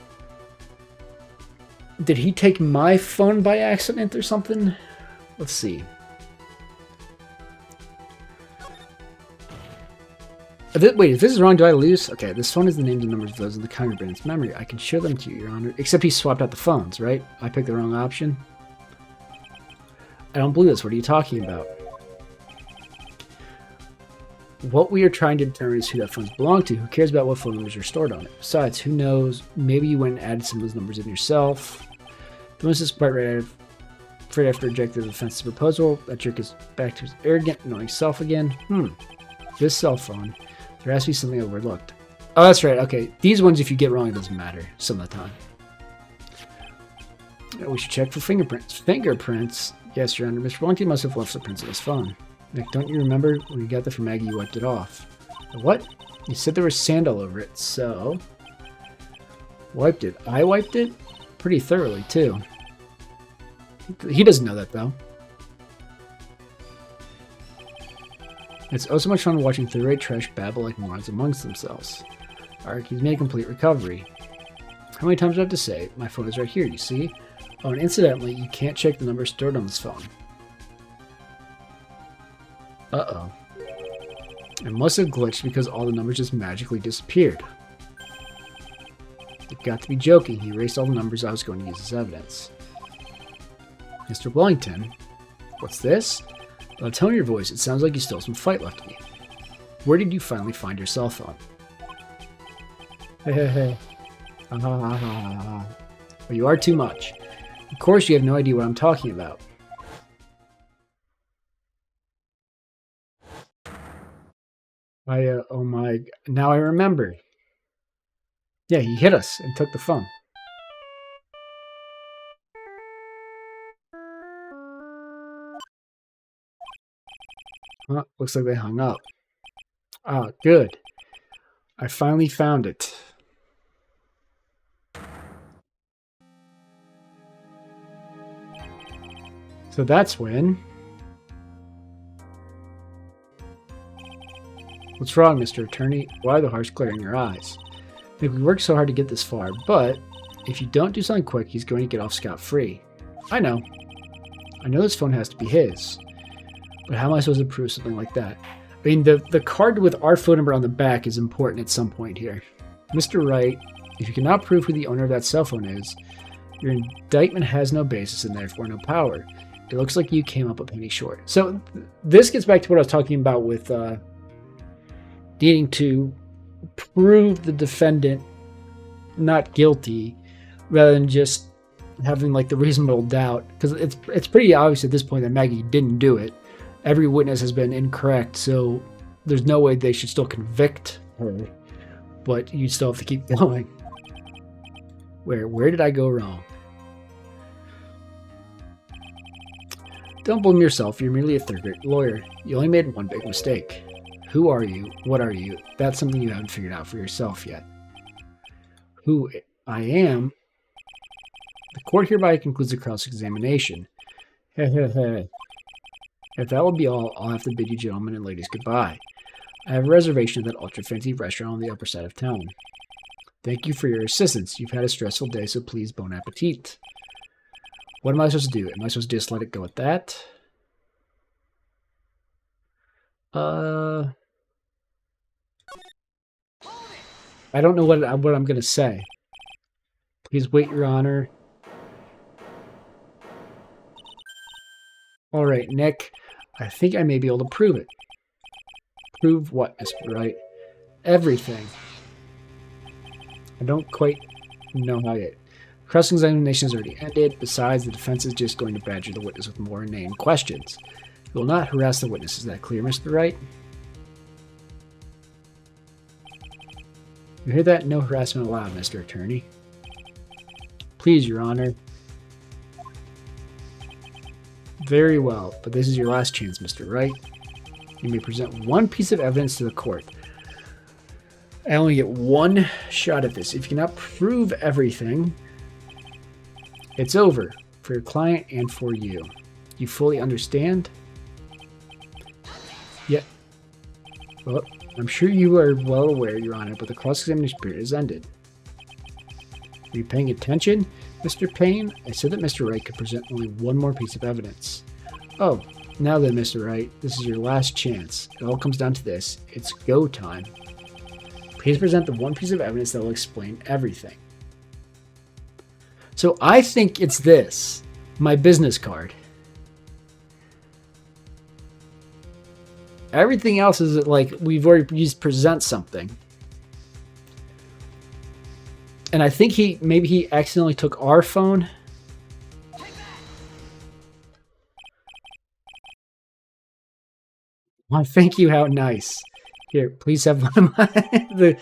Did he take my phone by accident or something? Let's see. Wait, if this is wrong, do I lose? Okay, this phone is the names and numbers of those in the congregant's memory. I can show them to you, Your Honor. Except he swapped out the phones, right? I picked the wrong option. I don't believe this. What are you talking about? What we are trying to determine is who that phones belong to. Who cares about what phone numbers are stored on it? Besides, who knows? Maybe you went and added some of those numbers in yourself. The most is quite right after rejected the offensive proposal. That jerk is back to his arrogant, annoying self again. This cell phone. There has to be something overlooked. Oh, that's right. Okay. These ones, if you get wrong, it doesn't matter some of the time. We should check for fingerprints. Fingerprints? Yes, Your Honor. Mr. Wellington must have left the prints of his phone. Nick, don't you remember when you got that from Maggie, you wiped it off? What? You said there was sand all over it, so... Wiped it. I wiped it? Pretty thoroughly, too. He doesn't know that, though. It's oh so much fun watching third-rate trash babble like morons amongst themselves. Ark, he's made a complete recovery. How many times do I have to say? My phone is right here, you see? Oh, and incidentally, you can't check the number stored on this phone. Uh-oh. It must have glitched because all the numbers just magically disappeared. got to be joking. He erased all the numbers I was going to use as evidence. Mr. Wellington, what's this? By the tone of your voice, it sounds like you still have some fight left in you. Where did you finally find your cell phone? Hey. Well, you are too much. Of course you have no idea what I'm talking about. Oh my, now I remember. Yeah, he hit us and took the phone. Looks like they hung up. Ah, good. I finally found it. So that's when. What's wrong, Mr. Attorney? Why the harsh glare in your eyes? Maybe we worked so hard to get this far, but if you don't do something quick, he's going to get off scot-free. I know this phone has to be his. But how am I supposed to prove something like that? I mean, the card with our phone number on the back is important at some point here. Mr. Wright, if you cannot prove who the owner of that cell phone is, your indictment has no basis and therefore no power. It looks like you came up a penny short. So this gets back to what I was talking about with needing to prove the defendant not guilty rather than just having like the reasonable doubt, because it's pretty obvious at this point that Maggie didn't do it. Every witness has been incorrect, so there's no way they should still convict her, but you still have to keep going. Where did I go wrong? Don't blame yourself, you're merely a third-rate lawyer. You only made one big mistake. Who are you? What are you? That's something you haven't figured out for yourself yet. Who I am? The court hereby concludes the cross-examination. If that will be all, I'll have to bid you gentlemen and ladies goodbye. I have a reservation at that ultra-fancy restaurant on the upper side of town. Thank you for your assistance. You've had a stressful day, so please bon appetit. What am I supposed to do? Am I supposed to just let it go at that? I don't know what I'm going to say. Please wait, Your Honor. All right, Nick. I think I may be able to prove it. Prove what, Mr. Wright? Everything. I don't quite know how yet. Cross-examination has already ended. Besides, the defense is just going to badger the witness with more inane questions. We will not harass the witness. Is that clear, Mr. Wright? You hear that? No harassment allowed, Mr. Attorney. Please, Your Honor. Very well, but this is your last chance, Mr. Wright. You may present one piece of evidence to the court. I only get one shot at this. If you cannot prove everything, it's over for your client and for you. You fully understand? Yeah. Well, I'm sure you are well aware, Your Honor, but the cross-examination period has ended. Are you paying attention, Mr. Payne? I said that Mr. Wright could present only one more piece of evidence. Oh, now then, Mr. Wright, this is your last chance. It all comes down to this. It's go time. Please present the one piece of evidence that will explain everything. So I think it's this, my business card. Everything else is like we've already used present something. And I think maybe he accidentally took our phone. Why, thank you, how nice. Here, please have one of my...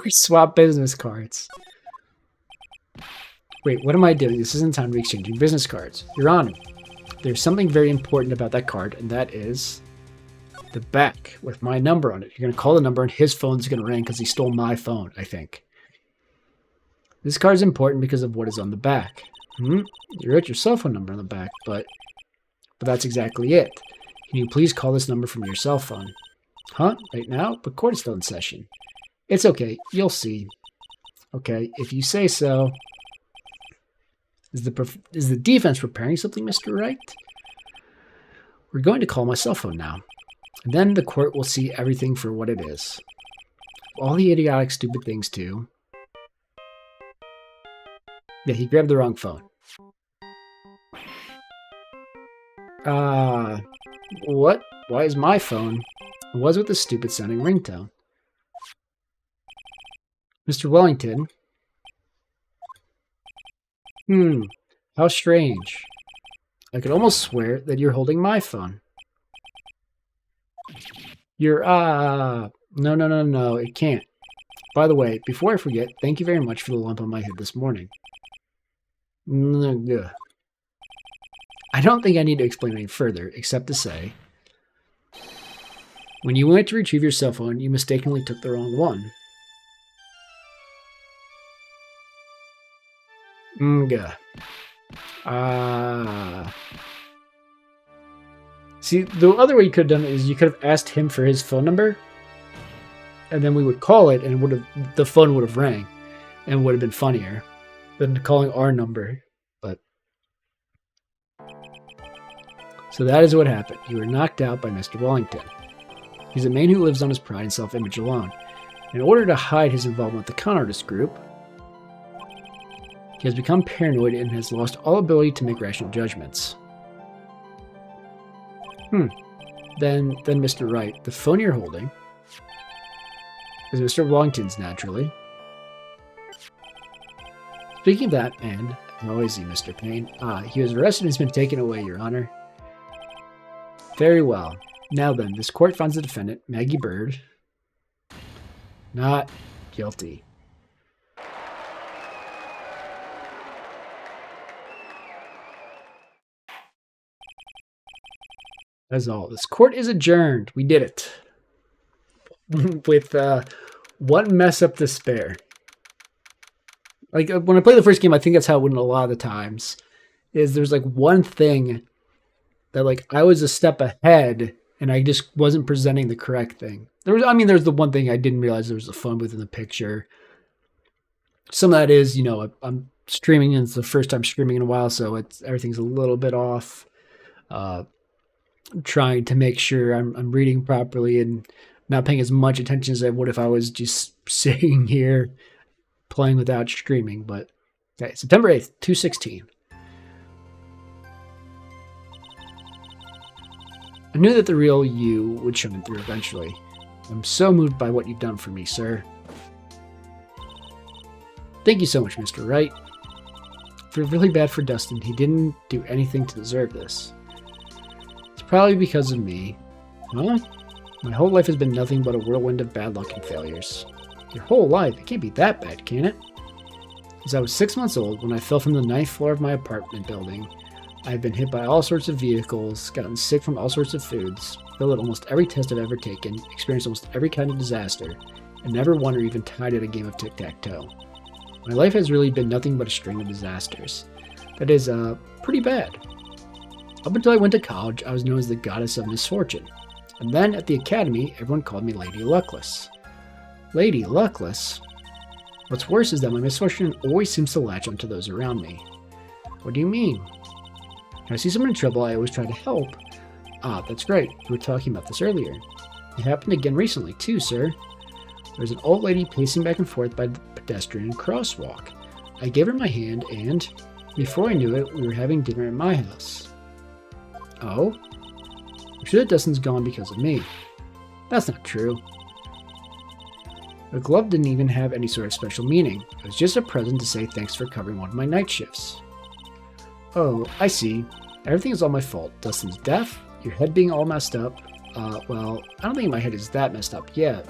we swap business cards. Wait, what am I doing? This isn't time to be exchanging business cards. Your Honor, there's something very important about that card, and that is the back with my number on it. You're going to call the number, and his phone's going to ring because he stole my phone, I think. This card is important because of what is on the back. You wrote your cell phone number on the back, but that's exactly it. Can you please call this number from your cell phone? Huh? Right now? But court is still in session. It's okay. You'll see. Okay, if you say so. Is the defense preparing something, Mr. Wright? We're going to call my cell phone now. And then the court will see everything for what it is. all the idiotic, stupid things too. Yeah, he grabbed the wrong phone. What? Why is my phone? It was with the stupid sounding ringtone. Mr. Wellington. How strange. I could almost swear that you're holding my phone. You're, no, it can't. By the way, before I forget, thank you very much for the lump on my head this morning. I don't think I need to explain any further, except to say, when you went to retrieve your cell phone, you mistakenly took the wrong one. See, the other way you could have done it is you could have asked him for his phone number, and then we would call it, and the phone would have rang, and would have been funnier than calling our number. But so that is what happened. You were knocked out by Mr. Wellington. He's a man who lives on his pride and self-image alone. In order to hide his involvement with the con artist group, he has become paranoid and has lost all ability to make rational judgments. Then Mr. Wright, the phone you're holding is Mr. Wellington's, naturally. Speaking of that, and how is he, Mr. Payne? He was arrested and has been taken away, Your Honor. Very well. Now then, this court finds the defendant, Maggie Bird, not guilty. That's all. This court is adjourned. We did it. With one mess up to spare. Like, when I play the first game, I think that's how it went a lot of the times. Is there's like one thing that like I was a step ahead and I just wasn't presenting the correct thing. There's the one thing I didn't realize there was a phone booth in the picture. Some of that is, I'm streaming and it's the first time streaming in a while, so everything's a little bit off. Trying to make sure I'm reading properly and not paying as much attention as I would if I was just sitting here playing without streaming. But okay, September 8th, 2:16. I knew that the real you would shine through eventually. I'm so moved by what you've done for me, sir. Thank you so much, Mr. Wright. I feel really bad for Dustin. He didn't do anything to deserve this. It's probably because of me. Huh? My whole life has been nothing but a whirlwind of bad luck and failures. Your whole life? It can't be that bad, can it? As I was 6 months old, when I fell from the 9th floor of my apartment building, I have been hit by all sorts of vehicles, gotten sick from all sorts of foods, failed at almost every test I've ever taken, experienced almost every kind of disaster, and never won or even tied at a game of tic-tac-toe. My life has really been nothing but a string of disasters. That is, pretty bad. Up until I went to college, I was known as the Goddess of Misfortune. And then, at the academy, everyone called me Lady Luckless. Lady Luckless? What's worse is that my misfortune always seems to latch onto those around me. What do you mean? When I see someone in trouble, I always try to help. Ah, that's right. You were talking about this earlier. It happened again recently, too, sir. There was an old lady pacing back and forth by the pedestrian crosswalk. I gave her my hand, and before I knew it, we were having dinner at my house. Oh? I'm sure that Dustin's gone because of me. That's not true. The glove didn't even have any sort of special meaning. It was just a present to say thanks for covering one of my night shifts. Oh, I see. Everything is all my fault. Dustin's deaf, your head being all messed up. Well, I don't think my head is that messed up yet.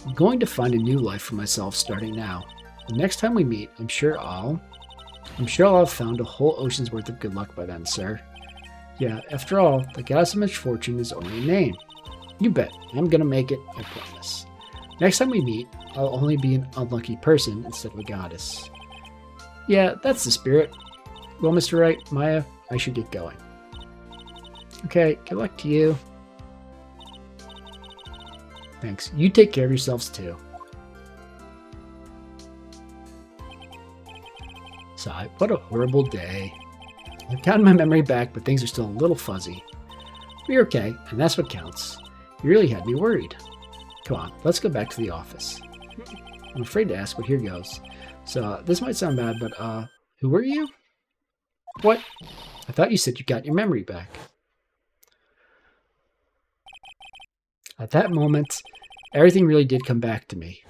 I'm going to find a new life for myself starting now. The next time we meet, I'm sure I'll have found a whole ocean's worth of good luck by then, sir. Yeah, after all, the Goddess of Misfortune is only a name. You bet. I'm gonna make it, I promise. Next time we meet, I'll only be an unlucky person instead of a goddess. Yeah, that's the spirit. Well, Mr. Wright, Maya, I should get going. Okay, good luck to you. Thanks. You take care of yourselves, too. Sigh. What a horrible day. I've gotten my memory back, but things are still a little fuzzy. We're okay, and that's what counts. You really had me worried. Come on, let's go back to the office. I'm afraid to ask, but here goes. So, this might sound bad, but, who were you? What? I thought you said you got your memory back. At that moment, everything really did come back to me.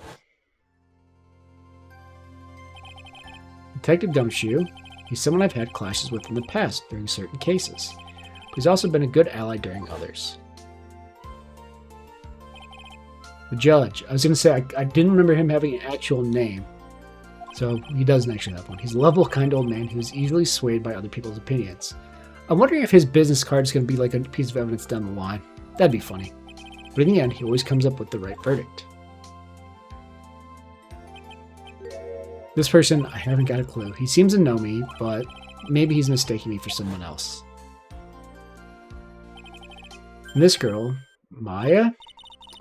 Detective Gumshoe, he's someone I've had clashes with in the past during certain cases. But he's also been a good ally during others. The judge. I was going to say, I didn't remember him having an actual name. So he doesn't actually have one. He's a lovable, kind old man who's easily swayed by other people's opinions. I'm wondering if his business card is going to be like a piece of evidence down the line. That'd be funny. But in the end, he always comes up with the right verdict. This person, I haven't got a clue. He seems to know me, but maybe he's mistaking me for someone else. And this girl, Maya?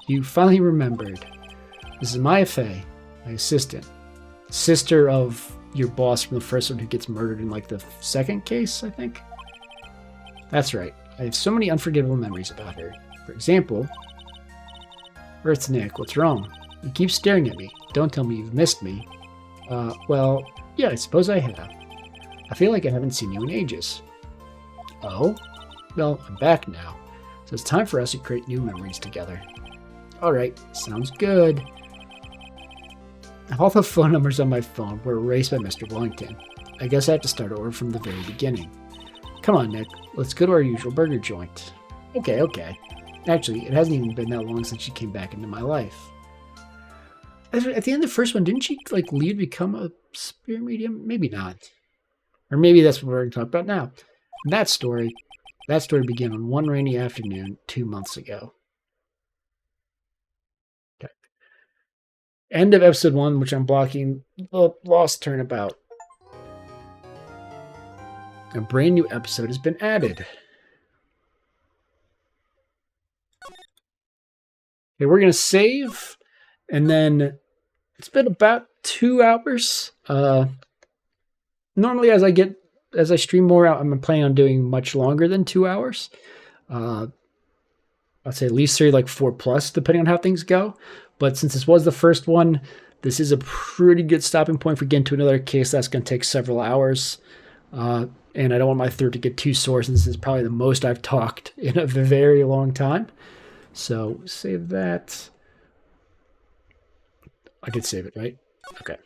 You finally remembered. This is Maya Fey, my assistant. Sister of your boss from the first one who gets murdered in like the second case, I think? That's right. I have so many unforgettable memories about her. For example, Earth's Nick, what's wrong? You keep staring at me. Don't tell me you've missed me. Well, yeah, I suppose I have. I feel like I haven't seen you in ages. Oh? Well, I'm back now. So it's time for us to create new memories together. Alright, sounds good. All the phone numbers on my phone were erased by Mr. Wellington. I guess I have to start over from the very beginning. Come on, Nick. Let's go to our usual burger joint. Okay. Actually, it hasn't even been that long since she came back into my life. At the end of the first one, didn't she like leave to become a spirit medium? Maybe not. Or maybe that's what we're going to talk about now. That story began on one rainy afternoon 2 months ago. Okay. End of episode 1, which I'm blocking. The Lost Turnabout. A brand new episode has been added. Okay, we're going to save, and then it's been about 2 hours. Normally, as I stream more out, I'm planning on doing much longer than 2 hours. I'd say at least 3, like 4 plus, depending on how things go. But since this was the first one, this is a pretty good stopping point for getting to another case that's going to take several hours. And I don't want my throat to get too sore, since this is probably the most I've talked in a very long time. So save that. I did save it, right? Okay.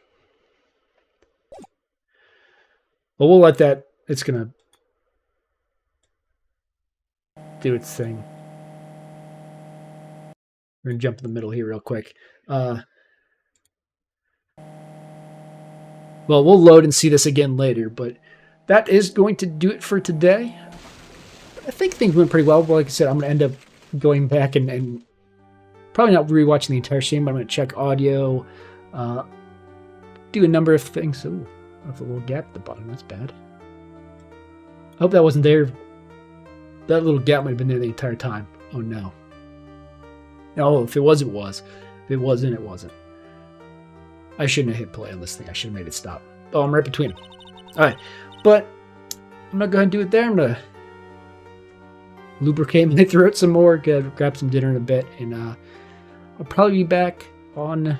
Well, we'll let that. It's going to do its thing. We're going to jump in the middle here real quick. Well, we'll load and see this again later, but that is going to do it for today. I think things went pretty well. But like I said, I'm going to end up going back and probably not rewatching the entire stream, but I'm going to check audio, do a number of things. Ooh, that's a little gap at the bottom. That's bad. I hope that wasn't there. That little gap might have been there the entire time. Oh, no. No, if it was, it was. If it wasn't, it wasn't. I shouldn't have hit play on this thing. I should have made it stop. Oh, I'm right between them. All right. But I'm going to go ahead and do it there. I'm going to lubricate my throat some more, grab some dinner in a bit, and I'll probably be back in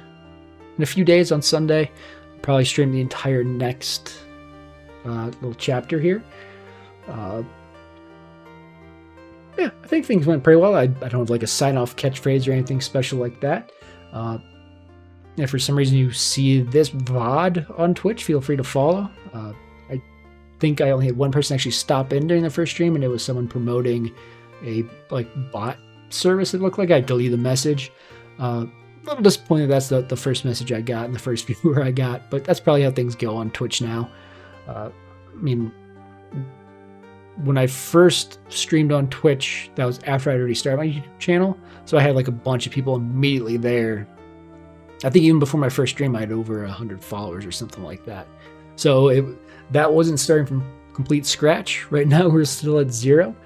a few days on Sunday. I'll probably stream the entire next little chapter here. Yeah, I think things went pretty well. I don't have like a sign-off catchphrase or anything special like that. If for some reason you see this VOD on Twitch, feel free to follow. I think I only had one person actually stop in during the first stream, and it was someone promoting a like bot service. It looked like I deleted the message. A little disappointed that's the first message I got and the first viewer I got, but that's probably how things go on Twitch now. I mean, when I first streamed on Twitch, that was after I'd already started my YouTube channel, so I had like a bunch of people immediately there. I think even before my first stream, I had over 100 followers or something like that. So that wasn't starting from complete scratch. Right now, we're still at 0.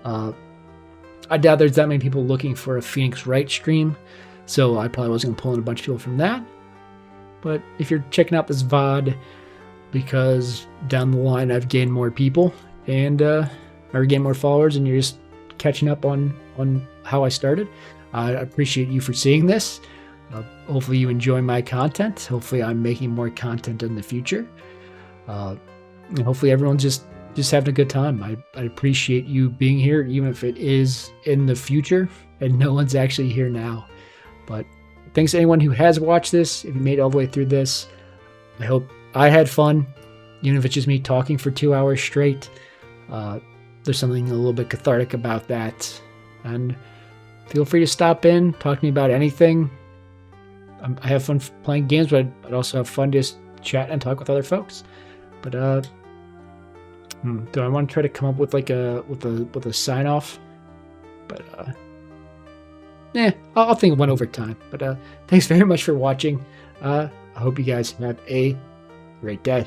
I doubt there's that many people looking for a Phoenix Wright stream, so I probably wasn't going to pull in a bunch of people from that. But if you're checking out this VOD because down the line I've gained more people and I gained more followers, and you're just catching up on how I started. I appreciate you for seeing this. Hopefully you enjoy my content. Hopefully I'm making more content in the future. And hopefully everyone's just having a good time. I appreciate you being here, even if it is in the future and no one's actually here now. But thanks to anyone who has watched this. If you made it all the way through this, I hope I had fun, even if it's just me talking for 2 hours straight. There's something a little bit cathartic about that. And feel free to stop in, talk to me about anything. I have fun playing games, but I'd also have fun just chat and talk with other folks. But do I want to try to come up with like a sign off? But I'll think of one over time. But thanks very much for watching. I hope you guys have a great day.